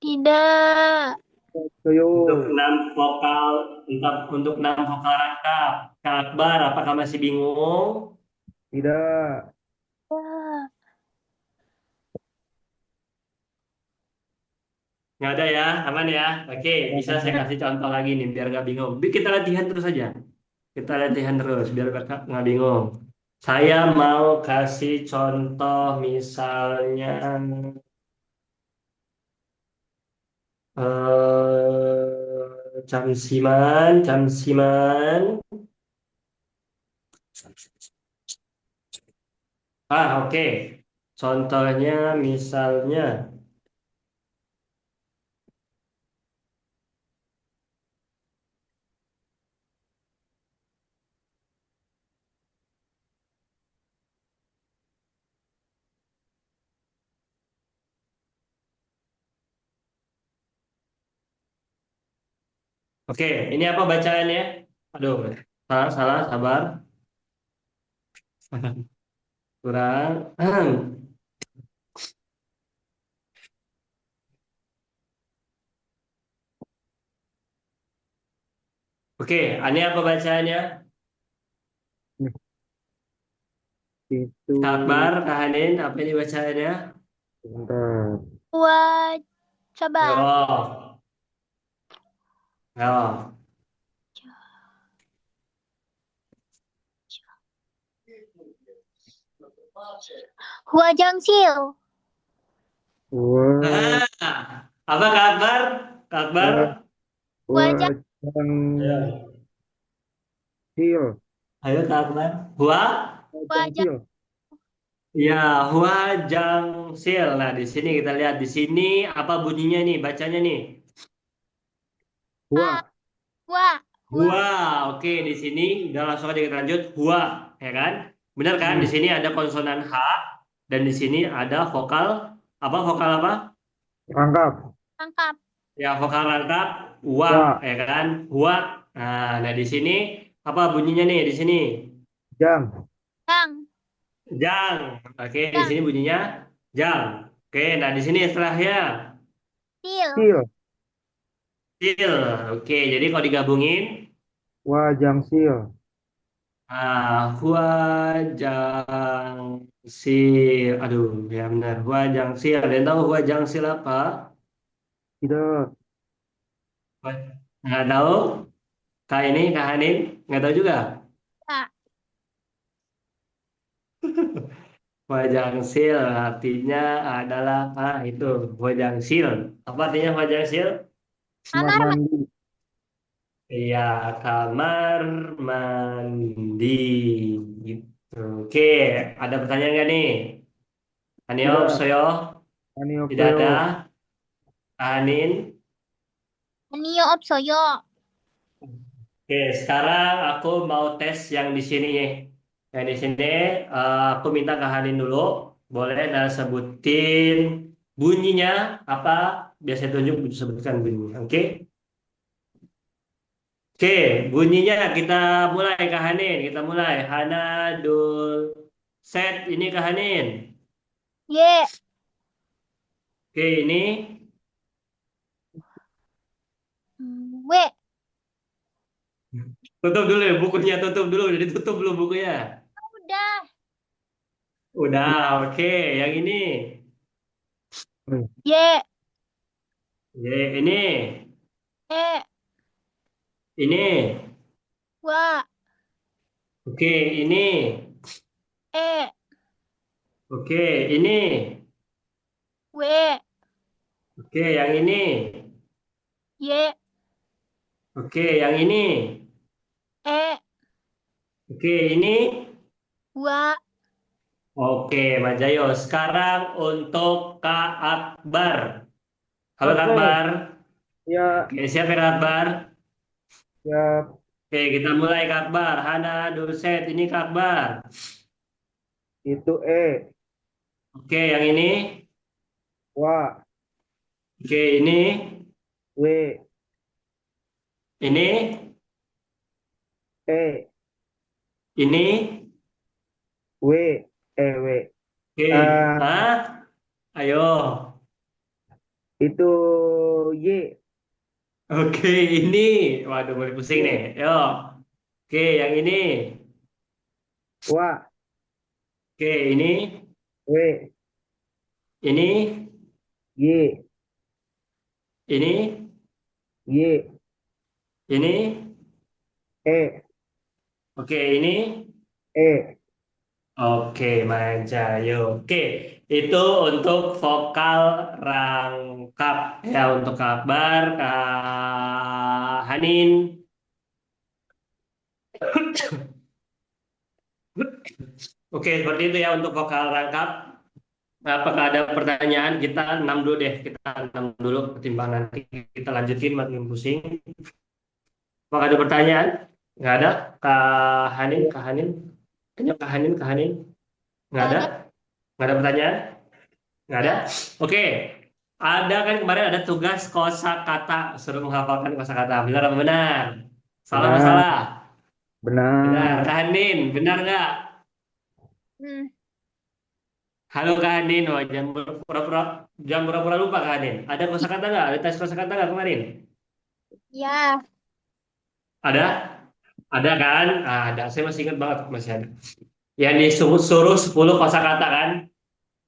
Tidak. Soyo. Untuk enam vokal, untuk enam vokal rangkap. Kak Akbar, apakah masih bingung? Tidak. Wah, Nggak ada ya, aman ya. Oke, bisa saya kasih contoh lagi nih, biar nggak bingung. Kita latihan terus aja. Kita latihan terus, biar nggak bingung. Saya mau kasih contoh misalnya, Camsiman, Camsiman. Oke. Contohnya misalnya, oke, ini apa bacaannya? Aduh, salah, salah, sabar. Kurang. Oke, ini apa bacaannya? Itu Kak Akbar, Kak Hanin, apa ini bacaannya? bentar. wah, sabar. Yo, yo. Hua Jangsil. Wah, Apa Kak Akbar? Kak Akbar? wah, Hua wah, Jang, Ayo, Jangsil. ayo Kak Akbar. Hua? Wah, Hua Jang, Jangsil. Ya, Hua Jangsil. Nah, di sini kita lihat di sini apa bunyinya nih, bacanya nih. Wah, Hua, Hua. Hua. Oke, di sini udah langsung aja kita lanjut. Hua, ya kan? Benar kan? Di hmm, sini ada konsonan H dan di sini ada vokal apa? Vokal apa? rangkap. Tangkap. Ya, vokal rangkap wa, Wah, ya kan? Hua. Nah, di sini apa bunyinya nih di sini? jang, Jang, Jang. Oke, di Jang. sini bunyinya jang. Oke, nah di sini setelahnya Til. sil. til. Oke, jadi kalau digabungin Wah, Jangsil. Huajangsil. Aduh, ya benar. Huajangsil. Ada yang tahu Huajangsil apa? Tidak. Nggak tahu? Kak ini, Kak Hanin? Nggak tahu juga? Ya. Huajangsil artinya adalah, itu. Huajangsil. Apa artinya Huajangsil? Kamar Kamar mandi. mandi. Iya, kamar mandi. Gitu. Oke, ada pertanyaan nggak nih? Anio, Tidak. Soyo? Tidak Anioksoyo. ada? Kak Hanin? Nio Opsoyo. Oke, sekarang aku mau tes yang di sini. Yang di sini aku minta Kak Hanin dulu. Boleh dan sebutin bunyinya apa? Biasa tunjuk sebutkan bunyinya. Oke? Oke, bunyinya kita mulai Kak Hanin. Kita mulai. Hana, Dul, Set. Ini Kak Hanin. Ye. Oke, ini. We. Tutup dulu ya bukunya. Tutup dulu. Udah ditutup belum bukunya? Udah. Udah, oke. Yang ini. Hmm, Ye. Ini. E. Ini. Wa. Oke, ini. E. Oke, ini. We. Oke, yang ini. Ye. Oke, yang ini. E. Oke, ini. Wa. Oke, Mas Jayo. Sekarang untuk Kak Akbar. Halo Kak oke. Akbar. Ya, Oke, siap ya Kak Akbar? ya, Oke, kita mulai Kak Akbar. Hana, Duset, ini Kak Akbar. itu E. Oke, yang ini. Wah, Oke, ini. W. Ini. E. Ini. W. W. Oke. Ah, Ayo. itu Y. Oke, ini. Waduh, mulai pusing nih. Yo. Oke, yang ini. Wa, Oke, ini. we, Ini. ye, Ini. ye, Ini. e, Oke, ini. e. Oke, Manjayo. Oke, itu untuk vokal rangkap. Ya, untuk Kak Akbar, Kak Hanin. Oke, seperti itu ya untuk vokal rangkap. Apakah ada pertanyaan? Kita 6 dulu deh. Kita 6 dulu ketimbang nanti kita lanjutin makin pusing. Apakah ada pertanyaan? Nggak ada? Kak Hanin, Kak Hanin. Tanya Kak Hanin, Kak Hanin. Nggak Gak ada? ada. Nggak ada pertanyaan? Nggak ada? Ya. Oke. Ada kan kemarin ada tugas kosakata, suruh menghafalkan kosakata. Benar apa benar? Salah apa Benar, salah? Benar. benar. Kak Hanin, benar nggak? Hmm. Halo Kak Hanin, wah, jangan pura-pura lupa Kak Hanin. Ada kosakata nggak? Ada tes kosakata nggak kemarin? Ya. Ada? Ada kan? Ah, ada. Saya masih ingat banget masih ada. Yang disuruh suruh 10 kosakata kan?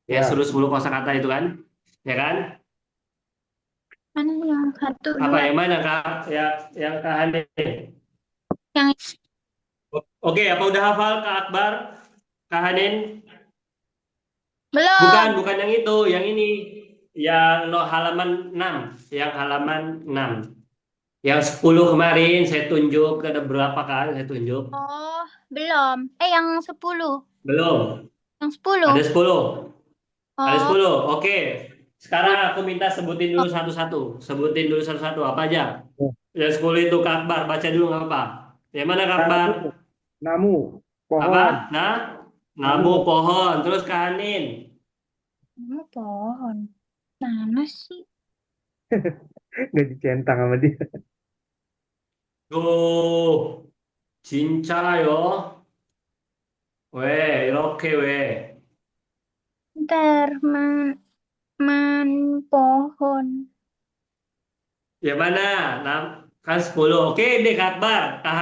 Ya Ya, suruh 10 kosakata itu kan? Ya kan? Mana yang satu Apa dua? yang mana Kak? Yang Kak Hanin. Yang Oke, apa udah hafal Kak Akbar? Kak Hanin? Bukan, belum. bukan yang itu, yang ini. Yang no, halaman 6, yang halaman 6. Yang 10 kemarin saya tunjuk, ada berapa kan saya tunjuk? Oh, belum. Yang 10. Belum. Yang Ada 10. 10. Ada Oh, 10. Oke. Sekarang 10. aku minta sebutin dulu satu-satu. Sebutin dulu satu-satu apa aja. oh, Yang 10 itu Kak Akbar, baca dulu nggak apa. Yang mana Kak Akbar? namu, namu, Apa? pohon, Nah, namu namu, pohon. Terus Kak Hanin. Kamu pohon. Mana sih? nggak dicentang sama dia. Tuh, 진짜요? 왜, 이렇게 왜? Ntar man pohon. Yang mana? Kan 10. Oke deh, Kak Akbar. Kak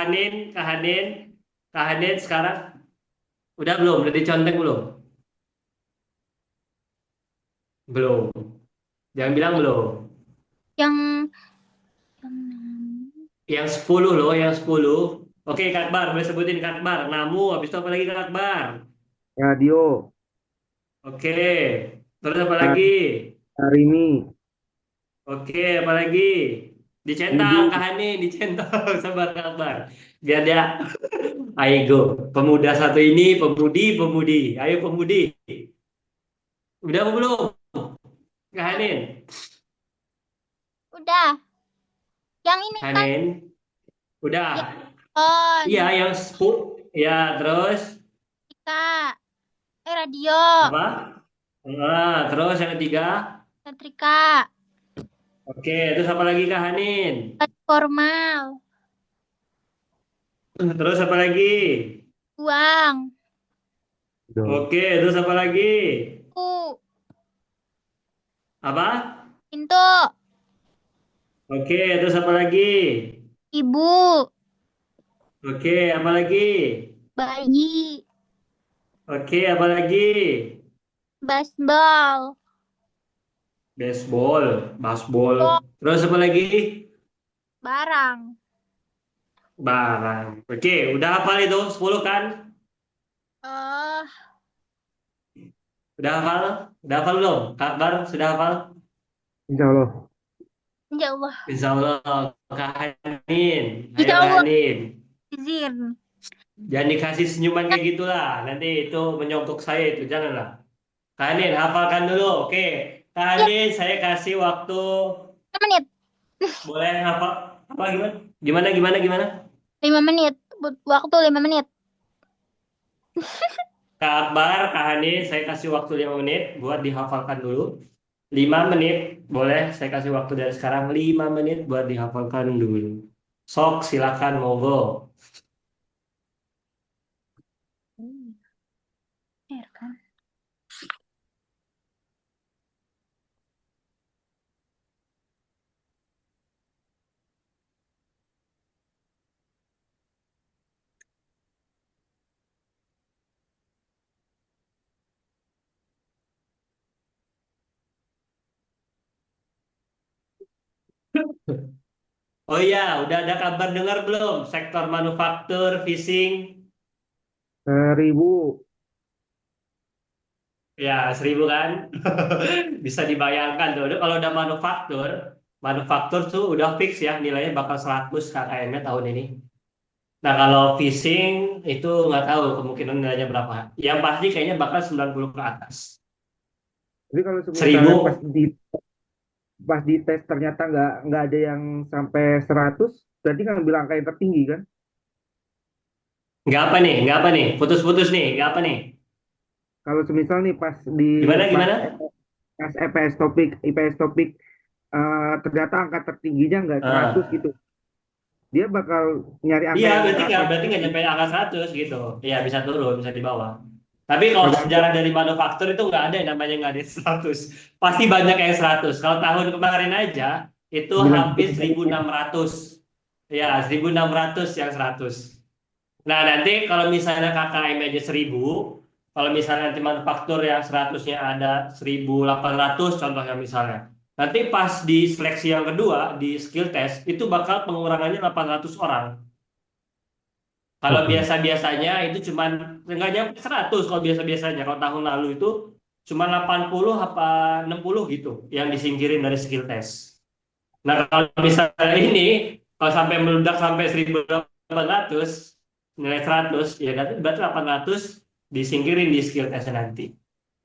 Hanin sekarang. Udah belum? Udah diconteng belum? Belum. Jangan bilang belum. Yang yang Yang 10 loh, yang 10. Oke, Kak Akbar. Boleh sebutin Kak Akbar. Namu, habis itu apa lagi Kak Akbar? Radio, Oke. Terus apa lagi? Karimi, Oke, apa lagi? Dicentang, Budi, Kak Hani, dicentang. Sabar, Kak Akbar. Biar dia, ayo go. Pemuda satu ini, pemudi. Ayo pemudi. Udah apa belum? Kak Hanin? udah. Yang ini kan Hanin? ya Udah. Iya, pohon. yang 10. Ya, terus Setrika. Radio. apa? Terus yang ketiga. Setrika. Oke, terus apa lagi Kak Hanin? Formal. Terus apa lagi? Uang. do, Oke, terus apa lagi? U. Apa? Pintu. Oke, terus apa lagi? Ibu. Oke, apa lagi? Bayi. Oke, apa lagi? Baseball. Baseball. Terus apa lagi? Barang. Barang. Oke, udah hafal itu 10 kan? Oh, Udah hafal? Udah hafal belum? Kak Bar, sudah hafal? Insya Allah. insya Allah. Insya Allah. Kak Hanin. Ayo Insya Kak Allah Hanin. izin. Jangan dikasih senyuman kayak gitulah. Nanti itu menyogok saya itu. Janganlah. Kak Hanin, hafalkan dulu. Oke. Kak Ya, Hanin, saya kasih waktu. 5 menit. Boleh hafal? Apa gimana? Gimana? 5 menit. Waktu 5 menit. Kak Akbar, Kak Hani, saya kasih waktu 5 menit buat dihafalkan dulu. 5 menit, boleh saya kasih waktu dari sekarang 5 menit buat dihafalkan dulu. Sok, silakan, monggo. Bener kan? Oh iya, udah ada kabar dengar belum? Sektor manufaktur, fishing, 1.000. ya 1.000 kan? Bisa dibayangkan tuh. Kalau udah manufaktur, manufaktur tuh udah fix ya nilainya bakal 100 KKM-nya tahun ini. Nah kalau fishing itu nggak tahu kemungkinan nilainya berapa. Yang pasti kayaknya bakal 90 ke atas. Tapi kalau misalnya 1.000 pas di tes ternyata nggak ada yang sampai 100, berarti kan bilang angka yang tertinggi kan? nggak apa nih? Nggak apa nih? Putus-putus nih? Nggak apa nih? Kalau semisal nih Gimana gimana? pas EPS topik IPS topik ternyata angka tertingginya nggak 100 Ah. gitu. Dia bakal nyari angka Iya, yang apa? berarti nggak nyampe angka 100 gitu. Iya, bisa turun, bisa di bawah. Tapi kalau Tergantung. sejarah dari manufaktur itu nggak ada yang namanya nggak ada 100. Pasti banyak yang 100. Kalau tahun kemarin aja itu hampir 1.600. Ya, 1.600 yang 100. Nah, nanti kalau misalnya KKM aja 1.000, kalau misalnya nanti manufaktur yang 100-nya ada 1.800 contohnya misalnya. Nanti pas di seleksi yang kedua, di skill test, itu bakal pengurangannya 800 orang. Kalau Oke. biasa-biasanya itu cuman nggak nyampe 100 kalau biasa-biasanya. Kalau tahun lalu itu cuma 80 apa 60 gitu yang disingkirin dari skill test. Nah, kalau misalnya ini kalau sampai meledak sampai 1.800 nilai 100 ya berarti 800 disingkirin di skill test nanti.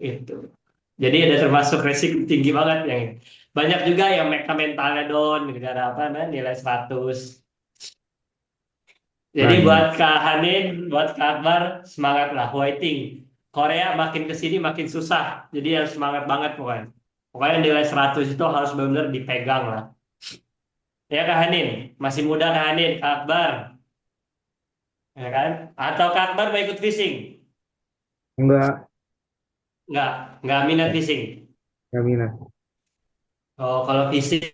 Itu. Jadi ada termasuk resiko tinggi banget yang ini. Banyak juga yang mereka mentalnya down gara-gara apa namanya nilai 100. Jadi Nah, buat ini. Kak Hanin, buat Kak Akbar, semangatlah waiting. Korea makin ke sini makin susah. Jadi harus semangat banget pokoknya. Pokoknya nilai 100 itu harus benar-benar dipegang lah. Ya Kak Hanin, masih muda Kak Hanin, Kak Akbar, ya kan? Atau Kak Akbar mau ikut fishing? Enggak, Nggak, nggak minat fishing. enggak minat. Oh, kalau fishing,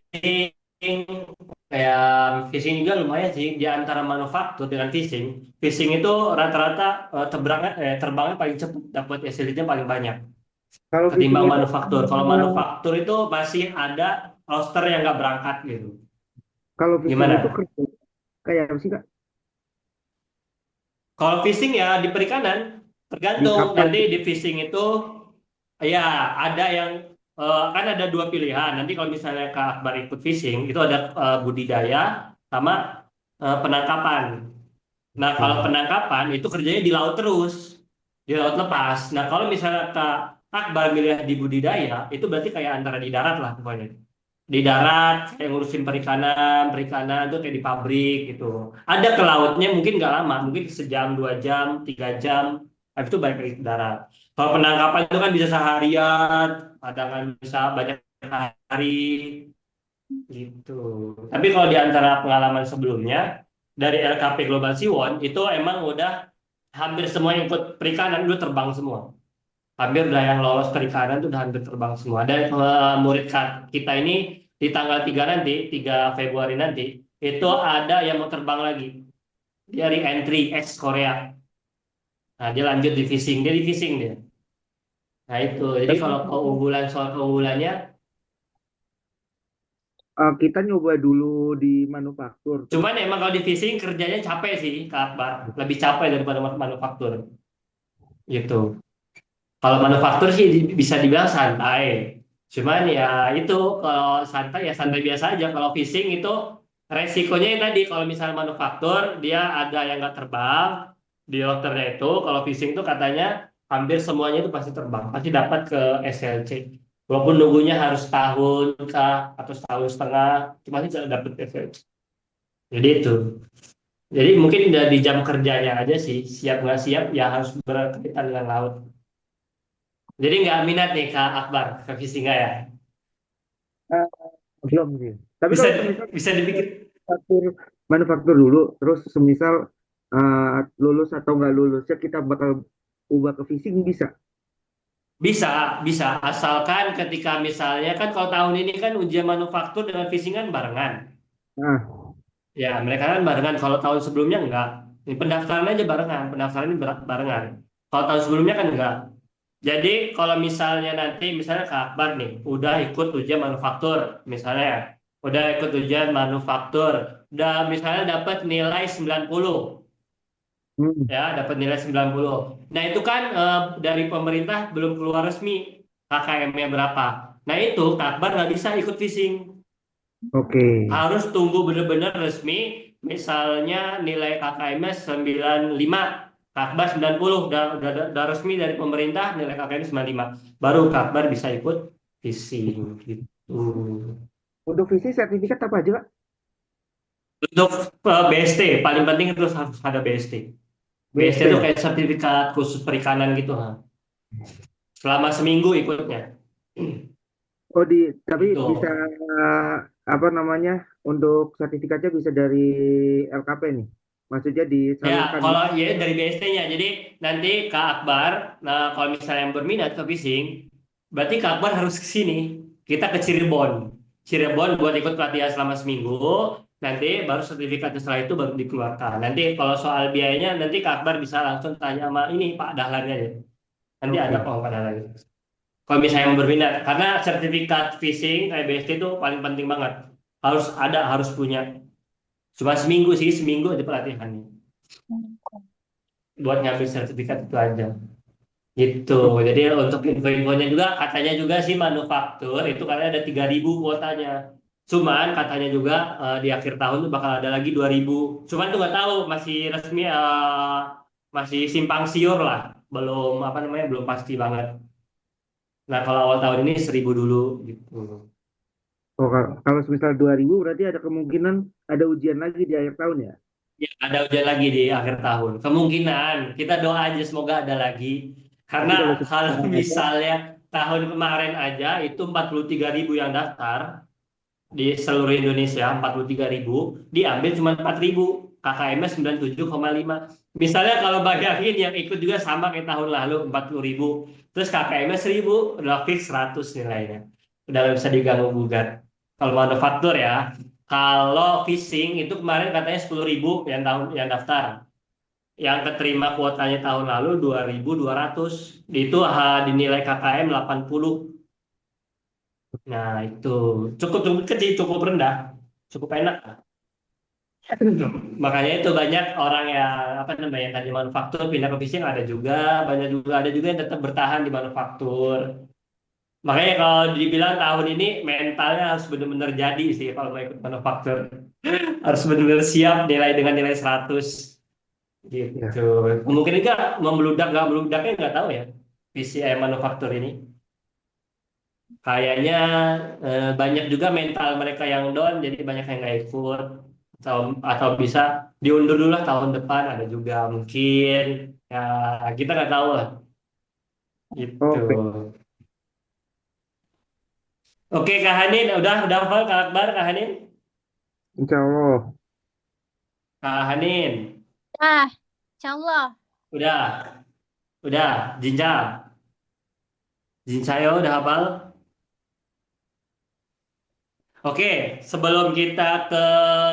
kayak fishing juga lumayan sih. Di antara manufaktur dengan fishing, fishing itu rata-rata terbangnya paling cepat, dapat hasilnya paling banyak. Kalau fishing Ketimbang itu manufaktur. Kalau manufaktur itu masih ada roster yang nggak berangkat gitu. kalau fishing itu Gimana? kerja kayak apa sih Kak? Kalau fishing ya di perikanan Di tergantung. kapal Nanti gitu. di fishing itu ya ada yang kan ada dua pilihan. Nanti kalau misalnya Kak Akbar ikut fishing itu ada budidaya sama penangkapan. Nah kalau Oke. penangkapan itu kerjanya di laut terus, di laut lepas. Nah kalau misalnya Kak Akbar milih di budidaya itu berarti kayak antara di darat lah pokoknya. Di darat kayak ngurusin perikanan perikanan tuh kayak di pabrik gitu ada ke lautnya mungkin nggak lama mungkin sejam 2 jam 3 jam habis itu balik lagi ke darat kalau penangkapan itu kan bisa seharian kadang kan bisa banyak hari gitu tapi kalau di antara pengalaman sebelumnya dari LKP Global Siwon itu emang udah hampir semua yang ikut perikanan udah terbang semua hampir udah yang lolos perikanan tuh udah hampir terbang semua. Dan murid kita ini di tanggal 3 nanti, 3 Februari nanti, itu ada yang mau terbang lagi. Dia re-entry ex Korea. Nah, dia lanjut di fishing, dia di fishing dia. Nah, itu. Jadi Tapi kalau keunggulan soal keunggulannya, kita nyoba dulu di manufaktur. Terus cuman emang kalau di fishing kerjanya capek sih, Kak Akbar. Lebih capek daripada manufaktur. Gitu. Kalau manufaktur sih bisa dibilang santai. Cuman ya itu kalau santai ya santai biasa aja. Kalau fishing itu resikonya yang tadi kalau misalnya manufaktur dia ada yang nggak terbang di routernya itu. Kalau fishing itu katanya hampir semuanya itu pasti terbang, pasti dapat ke SLC. Walaupun nunggunya harus tahun kah atau setahun setengah, cuma sih bisa dapat SLC. Jadi itu. Jadi mungkin dari jam kerjanya aja sih siap nggak siap ya harus berkaitan dengan laut. Jadi nggak minat nih Kak Akbar ke Fisika ya? eh, belum sih. Tapi Bisa kalau semisal bisa dipikir manufaktur manufaktur dulu, terus semisal lulus atau nggak lulus ya kita bakal ubah ke fishing bisa. bisa bisa asalkan ketika misalnya kan kalau tahun ini kan ujian manufaktur dengan Fisika kan barengan. Nah, Ya mereka kan barengan. Kalau tahun sebelumnya enggak. Ini pendaftaran aja barengan. Pendaftaran ini barengan. Kalau tahun sebelumnya kan enggak. Jadi kalau misalnya nanti misalnya Kak Akbar nih udah ikut ujian manufaktur misalnya ya. udah ikut ujian manufaktur, udah misalnya dapat nilai 90, Hmm, ya dapat nilai 90. Nah itu kan dari pemerintah belum keluar resmi KKM-nya berapa. Nah itu Kak Akbar nggak bisa ikut phishing, oke. harus tunggu benar-benar resmi. Misalnya nilai KKM-nya 95, Kak Akbar 90, udah resmi dari pemerintah nilai KKM 95, baru Kak Akbar bisa ikut phishing gitu. Untuk visi sertifikat apa aja, Kak? Untuk BST paling penting itu harus ada BST. BST BST itu ya? kayak sertifikat khusus perikanan gitu, ha. Selama seminggu ikutnya. Oh, tapi Itu. bisa apa namanya? Untuk sertifikatnya bisa dari LKP nih. Maksudnya Ya, disalurkan kalau gitu. ya dari BST-nya. Jadi nanti Kak Akbar, nah kalau misalnya yang berminat ke fishing, berarti Kak Akbar harus ke sini. Kita ke Cirebon. Cirebon buat ikut pelatihan selama seminggu. Nanti baru sertifikatnya setelah itu baru dikeluarkan. Nanti kalau soal biayanya, nanti Kak Akbar bisa langsung tanya sama ini Pak Dahlan aja. Nanti ada Oke. kok Pak Dahlan. Kalau misalnya yang berminat, karena sertifikat phishing kayak BST itu paling penting banget. Harus ada, harus punya. Cuma seminggu sih, seminggu aja pelatihannya. Buat ngambil sertifikat itu aja. Gitu. Oh, Jadi untuk info-infonya juga, katanya juga sih manufaktur itu katanya ada 3.000 kuotanya. Cuman katanya juga di akhir tahun tuh bakal ada lagi 2.000. Cuman tuh nggak tahu, masih resmi, masih simpang siur lah. Belum apa namanya, belum pasti banget. Nah kalau awal tahun ini 1.000 dulu gitu. kalau semisal 2000 berarti ada kemungkinan ada ujian lagi di akhir tahun ya? Ya, ada ujian lagi di akhir tahun. Kemungkinan kita doa aja semoga ada lagi. Tapi Karena kalau kalau semisal ada, misalnya tahun kemarin aja itu 43.000 yang daftar di seluruh Indonesia, 43.000, diambil cuma 4.000, KKM-nya 97,5. Misalnya kalau bayangin yang ikut juga sama kayak tahun lalu 40.000, terus KKM-nya 1.000, udah fix 100 nilainya. Udah nggak bisa diganggu gugat. Kalau manufaktur ya, kalau fishing itu kemarin katanya 10.000 yang daftar. Yang keterima kuotanya tahun lalu 2.200. Itu dinilai KKM 80. Nah, itu cukup cukup kecil, cukup rendah, cukup enak. Makanya itu banyak orang yang apa namanya tadi manufaktur pindah ke fishing ada juga, banyak juga ada juga yang tetap bertahan di manufaktur. Makanya kalau dibilang tahun ini mentalnya harus benar-benar jadi sih kalau mau ikut manufaktur. Harus benar-benar siap nilai dengan nilai 100 gitu. ya. Mungkin juga membludak nggak meludaknya nggak tahu ya PCI manufaktur ini. Kayaknya banyak juga mental mereka yang down, jadi banyak yang nggak ikut. Atau bisa diundur dulu lah tahun depan, ada juga mungkin. Ya, kita nggak tahu lah. Gitu. Oke, Oke, Kak Hanin, udah hafal Kak Akbar, Kak Hanin? insya Allah. Kak Hanin, Ah, insya Allah. udah, udah, Jinja, Jinsayo udah hafal? Oke, sebelum kita ke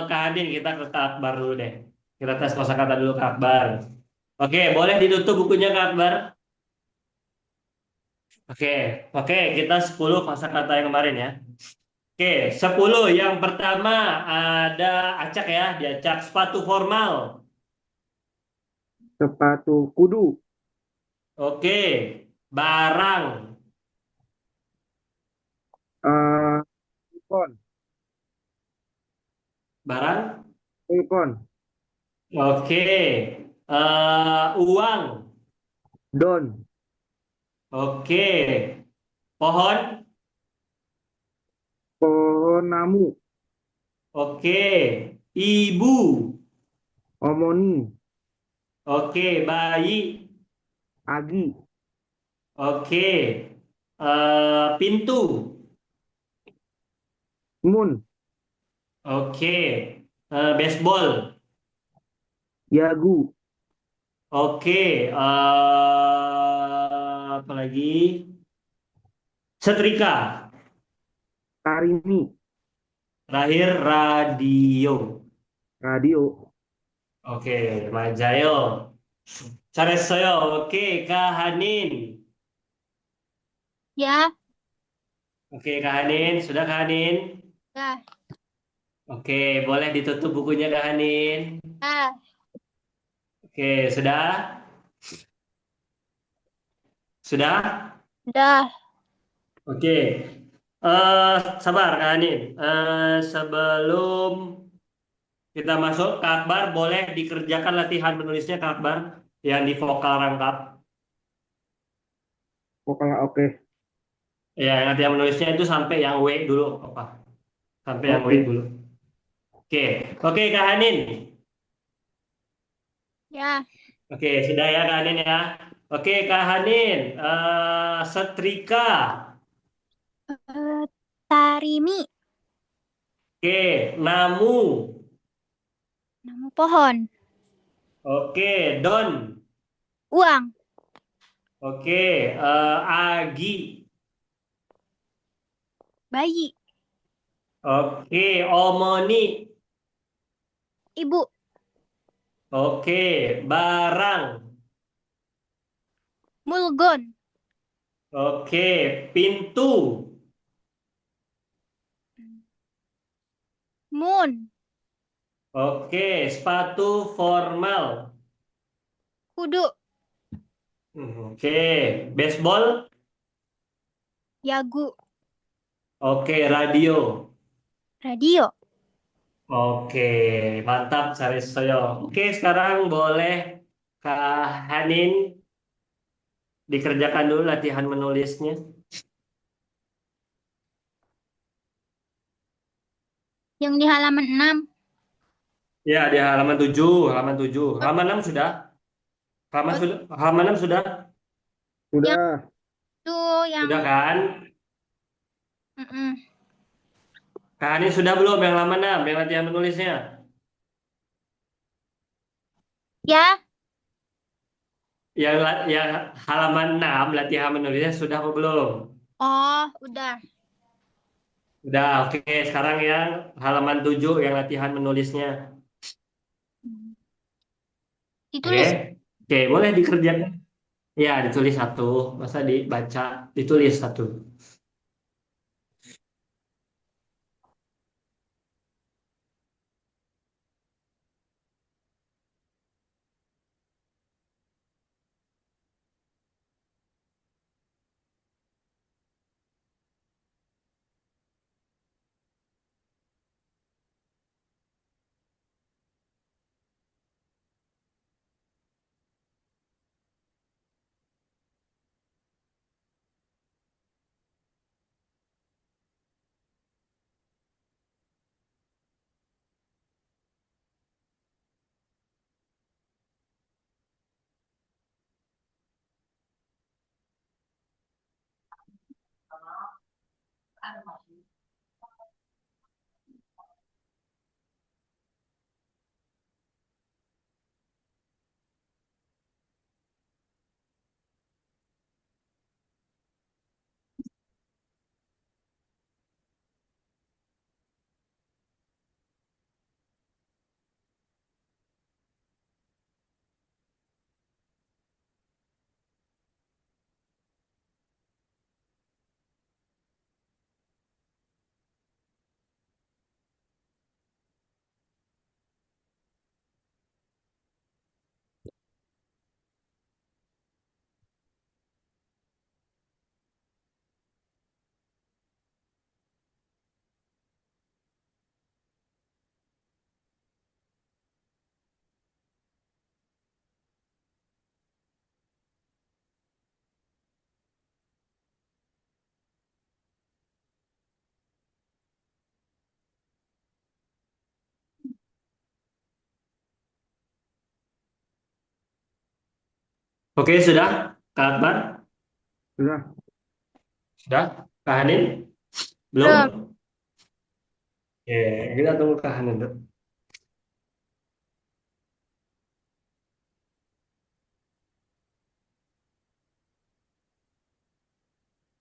Kak Hanin, kita ke Kak Akbar dulu deh. Kita tes kosakata dulu Kak Akbar. Oke, boleh ditutup bukunya Kak Akbar? Oke, oke, kita 10 kosakata yang kemarin ya. Oke, 10. Yang pertama ada acak ya, diacak sepatu formal. Sepatu kudu, Oke, barang, eh telepon, barang. telepon, Oke, uang. don, Oke, pohon. pohon namu, Oke, ibu. omoni, Oke, bayi. agi, Oke, pintu. mun, Oke, baseball. yagu, Oke, apa lagi? Setrika. tarini, Terakhir radio. radio. Oke, Majayo. Saresoyo. Oke, Kak Hanin. Ya, Oke, Kak Hanin. Sudah Kak Hanin? ya. Oke, boleh ditutup bukunya Kak Hanin. Ah, Oke, sudah? Sudah? udah. Oke. Sabar Kak Hanin. Sebelum kita masuk, Kak Akbar boleh dikerjakan latihan menulisnya Kak Akbar yang di vokal rangkap. Vokal oke. Ya, yang latihan menulisnya itu sampai yang W dulu, apa? Sampai yang W Oke. dulu. Oke, oke Kak Hanin. Ya, Oke, sudah ya Kak Hanin ya. Oke Kak Hanin, setrika. Tarimi. Oke, namu. Nama pohon. Oke, don. Uang. Oke, agi. Bayi. Oke, omoni. Ibu. Oke, barang. Mulgon. Oke, pintu. Moon. Oke, sepatu formal. Kudu. Oke, baseball. Yagu. Oke, radio. Radio. Oke, mantap Sari Soyo. Oke, sekarang boleh Kak Hanin dikerjakan dulu latihan menulisnya. Yang di halaman 6. Ya, di halaman 7, halaman 7. Halaman 6 sudah? Oh, Halaman 6 sudah? yang Sudah. itu yang Sudah kan? mm-mm. Kak Hanin sudah belum yang halaman 6, yang latihan menulisnya? Ya, Yang halaman 6 latihan menulisnya sudah apa belum? oh, udah. Udah, oke. Sekarang yang halaman 7 yang latihan menulisnya. Oke. Ditulis. Oke, boleh dikerjakan. Ya, ditulis satu. Masa dibaca, ditulis satu. Oke, sudah? Kak Akbar? Sudah. Sudah? Kak Hanin? Belum? Belum. Oke, kita tunggu Kak Hanin dulu.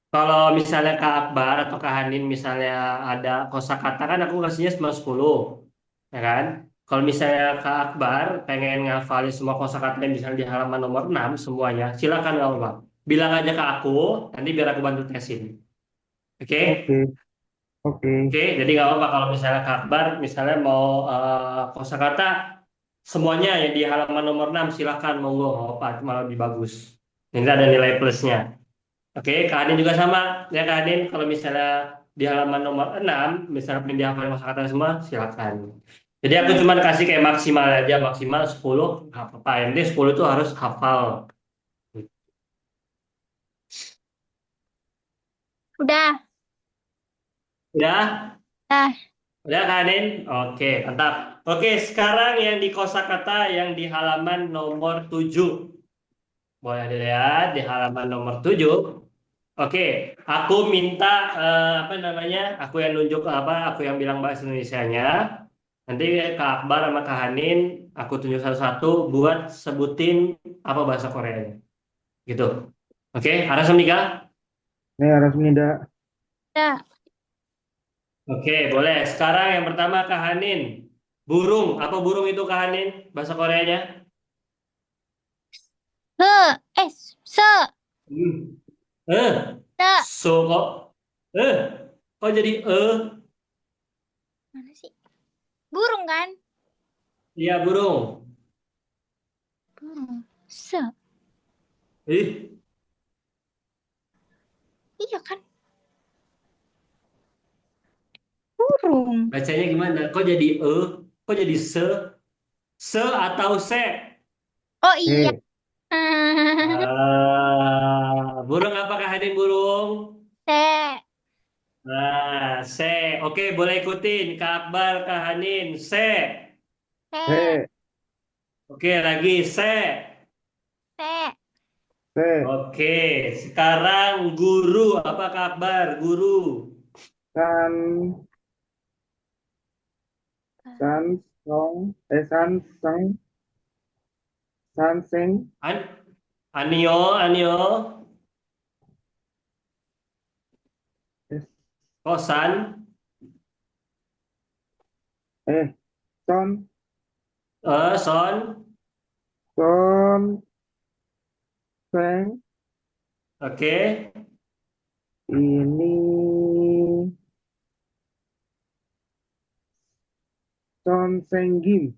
Kalau misalnya Kak Akbar atau Kak Hanin misalnya ada kosakata kan aku kasihnya cuma 10, ya kan? Kalau misalnya Kak Akbar pengen ngafalin semua kosakata yang misalnya di halaman nomor 6 semuanya, silakan Kak Akbar. Bilang aja ke aku, nanti biar aku bantu tesin. Oke? Oke. Oke. Oke, jadi nggak apa-apa kalau misalnya Kak Akbar misalnya mau kosakata semuanya yang di halaman nomor 6 silakan monggo nggak apa-apa, malah lebih bagus. Ini ada nilai plusnya. Oke, Kak Adin juga sama ya Kak Adin kalau misalnya di halaman nomor 6 misalnya pengen dihafalin kosakata semua silakan. Jadi aku Hmm. cuma kasih kayak maksimal aja maksimal 10 nggak apa-apa. Yang penting 10 itu harus hafal. Udah. Udah? Dah. Udah Kak Adin? Oke, mantap. Oke, sekarang yang di kosakata yang di halaman nomor 7. Boleh dilihat di halaman nomor 7. Oke, aku minta apa namanya? Aku yang nunjuk apa? Aku yang bilang bahasa Indonesianya. Nanti Kak Akbar sama Kak Hanin, aku tunjuk satu-satu buat sebutin apa bahasa Koreanya. Gitu. Oke, harus nikah? Ini harus nida. Dah. Oke, boleh. Sekarang yang pertama Kak Hanin. Burung. Apa burung itu Kak Hanin? Bahasa Koreanya? Se. Hmm. Eh, Se. so kok. Eh, kok jadi Mana sih? Burung kan? Iya burung. Burung. Se. Ih, Iya kan? Burung. bacanya gimana? Kok jadi Kok jadi se? Se atau se? Oh iya. Eh, Burung apakah hadir burung? Se. Nah, se. Oke, boleh ikutin. Kak Akbar, Kak Hanin. Se. Se. se, Oke, lagi se. Se. se, Oke, sekarang guru. Apa Kak Akbar? Guru. san, san, song, san, sang, san, seng, An Anio, Anio. es, Kosan. son, Son. son, seng, Oke. ini, son, seng, gim.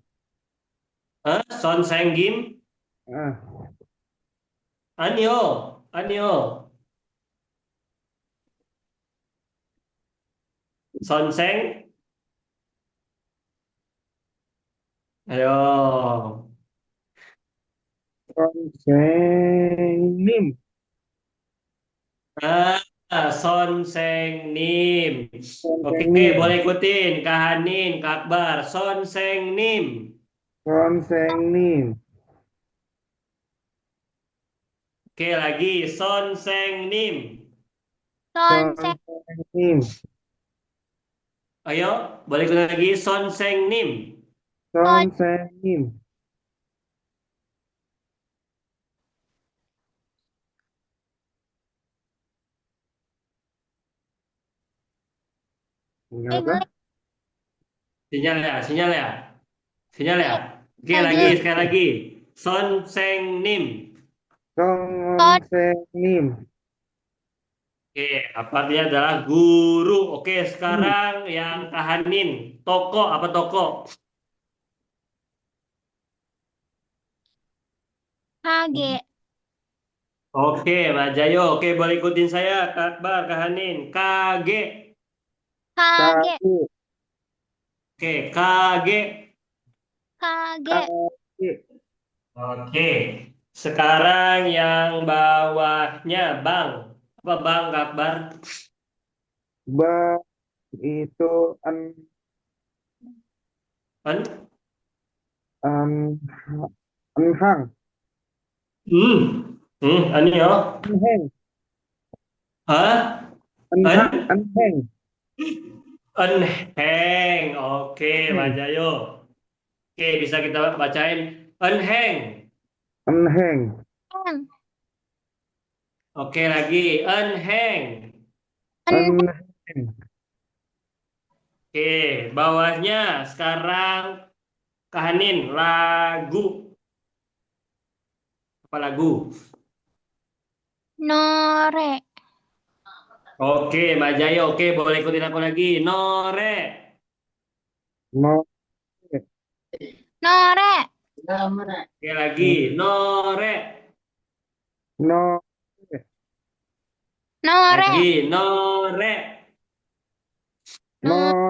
Son Senggim. Ah, Anio. Anio. Son Seng. Ayo. son, seng, nim, Son Seng Nim. son, Oke, seng, nim, boleh ikutin. Kak Hanin, Kak Akbar. Son Seng Nim. son, seng, nim, Oke, lagi. Son Seng Nim. Son. Se. son, seng, nim, Ayo, boleh ikutin lagi. Son Seng Nim. Son. son, seng, nim. Sinyal kah? Ngelik. Sinyal ya, sinyal ya. Sinyal ya. Iya. Oke, lagi. Lagi. Sekali lagi. Son Seng Nim. Son, Son. seng, nim, Oke, apa artinya adalah guru. Oke, nim, sekarang yang Kahanin. Toko, apa toko? Kage. Oke, Mbak Jayo. Oke, boleh ikutin saya, Kak Akbar, Kahanin. KG. Kage. kaki, Oke, KG. Kage. kaki, Oke, sekarang yang bawahnya, Bang. Apa Bang, Kak Akbar? ba, itu, An? an, anhang, Ani yo. anheng, Hah? anhang, An? anheng, Enheng. Oke, Mbak anheng, Jayo. Oke, bisa kita bacain. Enheng. anheng, En. Oke, lagi. Enheng. En. anheng, Oke, bawahnya sekarang Kahanin. Lagu. Apa lagu? Nore. Oke, Mbak Jaya, oke, boleh ikutin aku lagi. Nore. No, Nore. Oke, lagi. Nore. no, Nore. Lagi. Nore. No. no,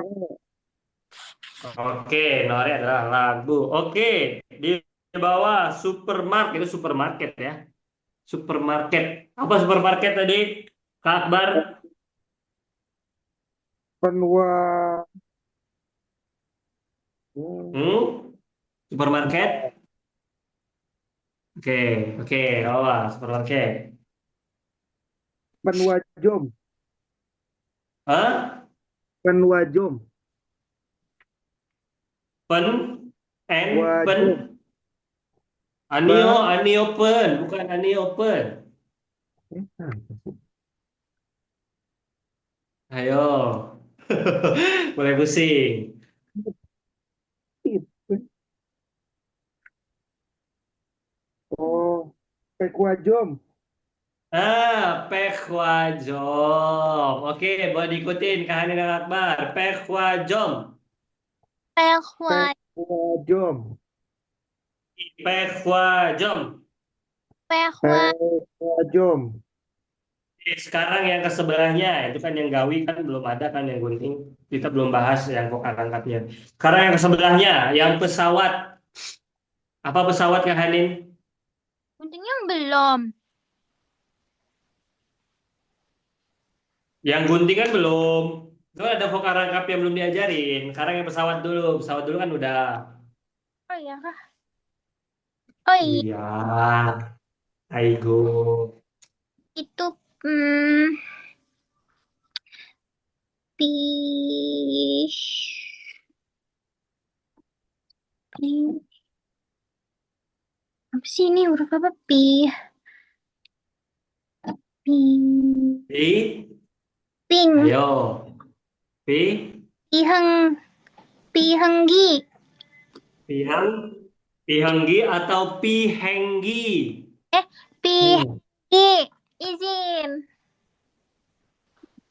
Oke, Nore adalah lagu. Oke, di bawah supermarket itu supermarket ya. Supermarket. Apa supermarket tadi? Kak Akbar? penua, Hmm? Supermarket? Oke, oke. Oh, supermarket. penua jom, Hah? penua jom, Pen? En? Pen? wajom, Anio, pa, Ani open, bukan Ani open. ah, Ayo. Mulai pusing. itu. Oh, pekwajom, Pekwajom. Oke, boleh diikutin Kak Hani dan Akbar. Pekwajom. Pehwa. pekwajom, Pekwajom. Pehwa. pekwajom, Sekarang yang ke sebelahnya, itu kan yang gawi kan belum ada kan yang gunting. Kita belum bahas yang vokal angkatnya. Sekarang yang ke sebelahnya, yang pesawat. Apa pesawat Kak Hanin? Guntingnya belum. Yang gunting kan belum. Itu ada vokal rangkap yang belum diajarin. Sekarang yang pesawat dulu. Pesawat dulu kan udah. Oh iya kah? Oh iya. Iya, Aigo. Itu hmm, pi pi apa sih ini huruf apa? Pi Pi, ping ayo. Pi, piheng pihenggi pihang, pihanggi atau pihenggi? eh hmm, pihenggi izin.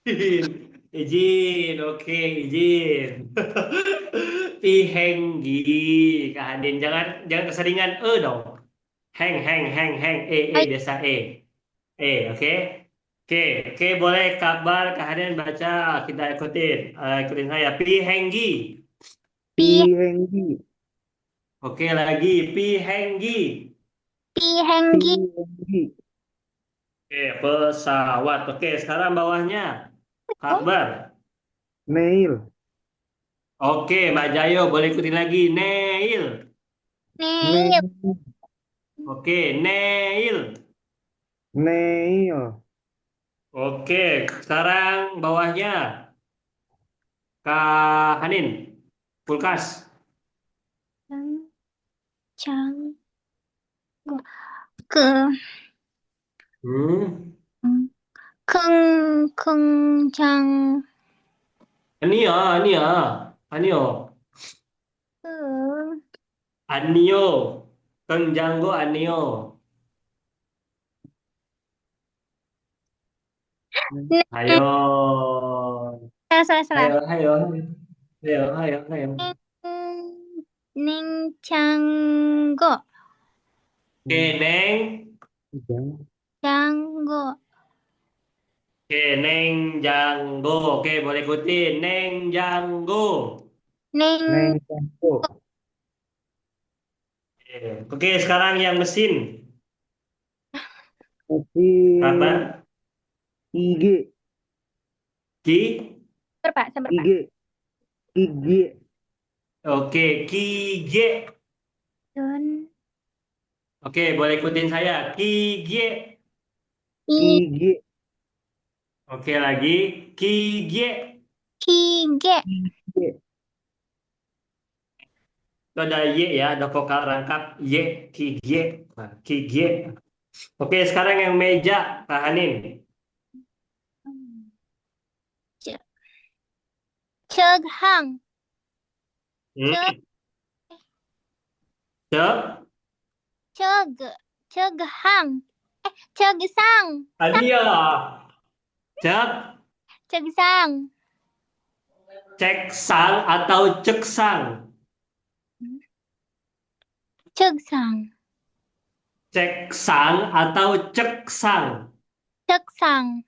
Izin, izin, oke, izin. Pihenggi, Kak Hadin. Jangan, jangan keseringan dong. Heng, Ayo, biasa oke. Oke, oke, boleh kabar Kak Hadin baca, kita ikutin. Ikutin saya. Pihenggi. pi pihenggi, Oke, lagi. Pihenggi. pihenggi pihenggi, Oke, pesawat. Oke, sekarang bawahnya. Kak oh, Akbar. nail, Oke, Mbak Jayo, boleh ikutin lagi. Neil. nih nail, Oke, Neil. nail, Oke, sekarang bawahnya. Kak Hanin. Kulkas. cang ke Hmm. kencang Ania, Ania. Anio. ke Anio. Kang Janggo Anio. neng Ayo. salah salah Ayo, ayo. Ayo, ayo, ayo. neng canggo Oke, Neng. canggo Oke, Neng Janggo. Oke, boleh ikutin. Neng Janggo. neng neng Jangko, Oke, sekarang yang mesin. mesin Kabar? IG, Ki? sabar pak IG, IG, Oke, Ki G. don Oke, boleh ikutin saya. Ki G. i IG, Oke, lagi. Ki G. kige IG, Itu ada Y ya, ada vokal rangkap Y. Ki G. Nah, Ki G. Oke, sekarang yang meja. Tahanin. Ce- ceghang ce Hmm. Ce. ceg ceghang cegesang Tadi ya. Cek. Ceksang. Ceksang atau ceksang? Ceksang. Ceksang atau ceksang? Ceksang.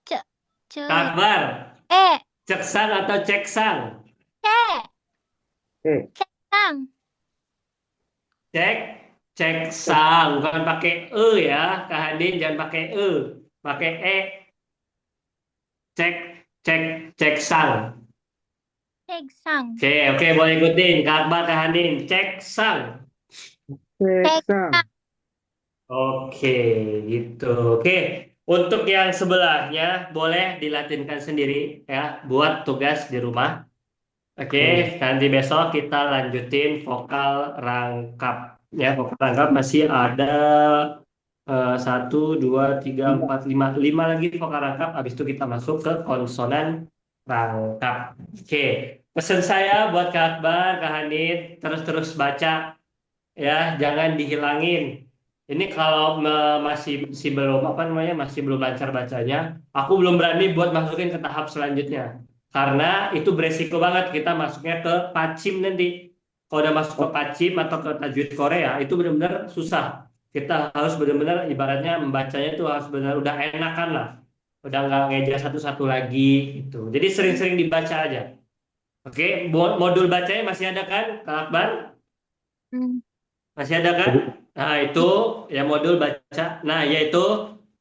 Ce. Ce. Kak Akbar, Eh. ceksang atau ceksang? Ce. Eh, Ceksang. Cek, ceksang. Bukan pakai ya, Kak Handin jangan pakai pakai e. Cek, ceksang. Ceksang. Oke, boleh ikutin. Kak Akbar, Kak Handin, ceksang. Ceksang. Oke, gitu. Oke, untuk yang sebelahnya boleh dilatinkan sendiri ya, buat tugas di rumah. Oke, Oke. nanti besok kita lanjutin vokal rangkap. Ya, vokal rangkap masih ada 1, 2, 3, 4, 5 lagi vokal rangkap. Habis itu kita masuk ke konsonan rangkap. Oke, pesan saya buat Kak Akbar, Kak Hanif, terus-terus baca ya, jangan dihilangin. Ini kalau masih belum apa namanya, masih belum lancar bacanya, aku belum berani buat masukin ke tahap selanjutnya. Karena itu beresiko banget kita masuknya ke pacim nanti. Kalau udah masuk ke pacim atau ke tajwid Korea, itu benar-benar susah. Kita harus benar-benar ibaratnya membacanya itu harus benar udah enakan lah. Udah nggak ngejar satu-satu lagi gitu. Jadi sering-sering dibaca aja. Oke, modul bacanya masih ada kan, Kak Akbar? Hmm. Masih ada kan? Tadi Nah, itu ya modul baca. Nah, yaitu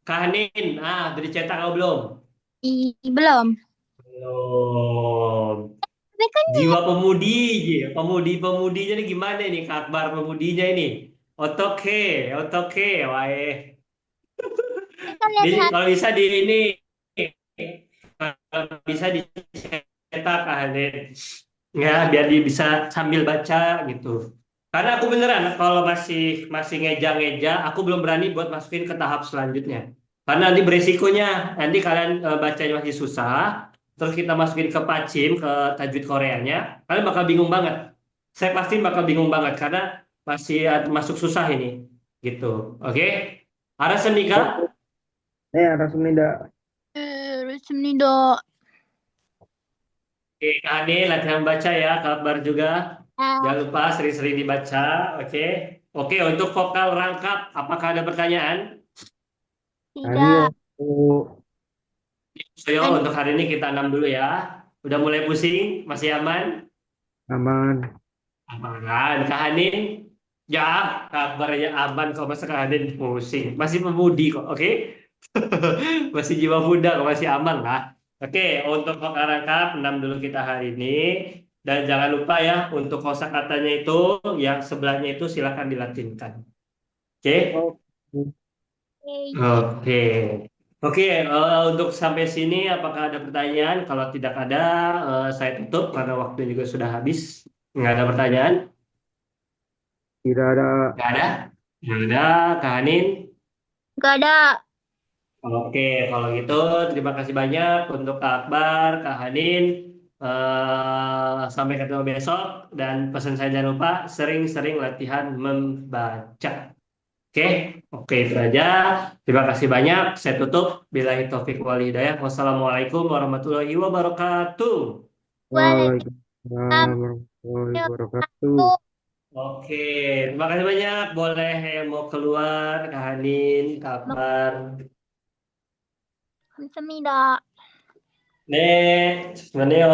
Kahanin. Udah dicetak atau belum? Belum. Belum. Tapi kan Jiwa pemudi, pemudi-pemudinya ini gimana nih, Kak Akbar pemudinya ini? Otoke, otoke, wae. lihat Kalau bisa di ini, kalau bisa dicetak Kahanin. Ya, biar dia bisa sambil baca gitu. Karena aku beneran kalau masih masih ngeja-ngeja, aku belum berani buat masukin ke tahap selanjutnya. Karena nanti beresikonya, nanti kalian bacanya masih susah, terus kita masukin ke pacim, ke tajwid Koreanya, kalian bakal bingung banget. Saya pasti bakal bingung banget karena masih masuk susah ini, gitu. Oke? Ada oh, semika? Rasmida. Resmido. Oke, Kak Ade, latihan baca ya, kabar juga. Jangan Ah, lupa sering-sering dibaca, oke? Oke, untuk vokal rangkap, apakah ada pertanyaan? Ayo. tidak So, ada. untuk hari ini kita 6 dulu ya. Udah mulai pusing, masih aman? Aman. Aman. Kak Hanin? Ya, kabarnya aman kok, masa Kak Hanin pusing. Masih pemudi kok, oke? Masih jiwa muda kok, masih aman lah. Oke, untuk vokal rangkap 6 dulu kita hari ini. Dan jangan lupa ya, untuk kosakatanya itu, yang sebelahnya itu silakan dilatinkan. Oke? Oke. Oke. Oke, untuk sampai sini apakah ada pertanyaan? Kalau tidak ada, saya tutup karena waktu juga sudah habis. Nggak ada pertanyaan? Tidak ada. Nggak ada? Nggak ada, Kak Hanin? Gak ada. Oke, kalau gitu terima kasih banyak untuk Kak Akbar, Kak Hanin. Sampai ketemu besok dan pesan saya jangan lupa sering-sering latihan membaca. Oke, oke itu aja. Terima kasih banyak. Saya tutup. Billahi taufik wal hidayah. Wassalamualaikum warahmatullahi wabarakatuh. Waalaikumsalam Waalaikumsalam. warahmatullahi wabarakatuh. Oke, terima kasih banyak. Boleh yang mau keluar, Kak Hanin, Kak Akbar. Semida. Nek, sebenarnya.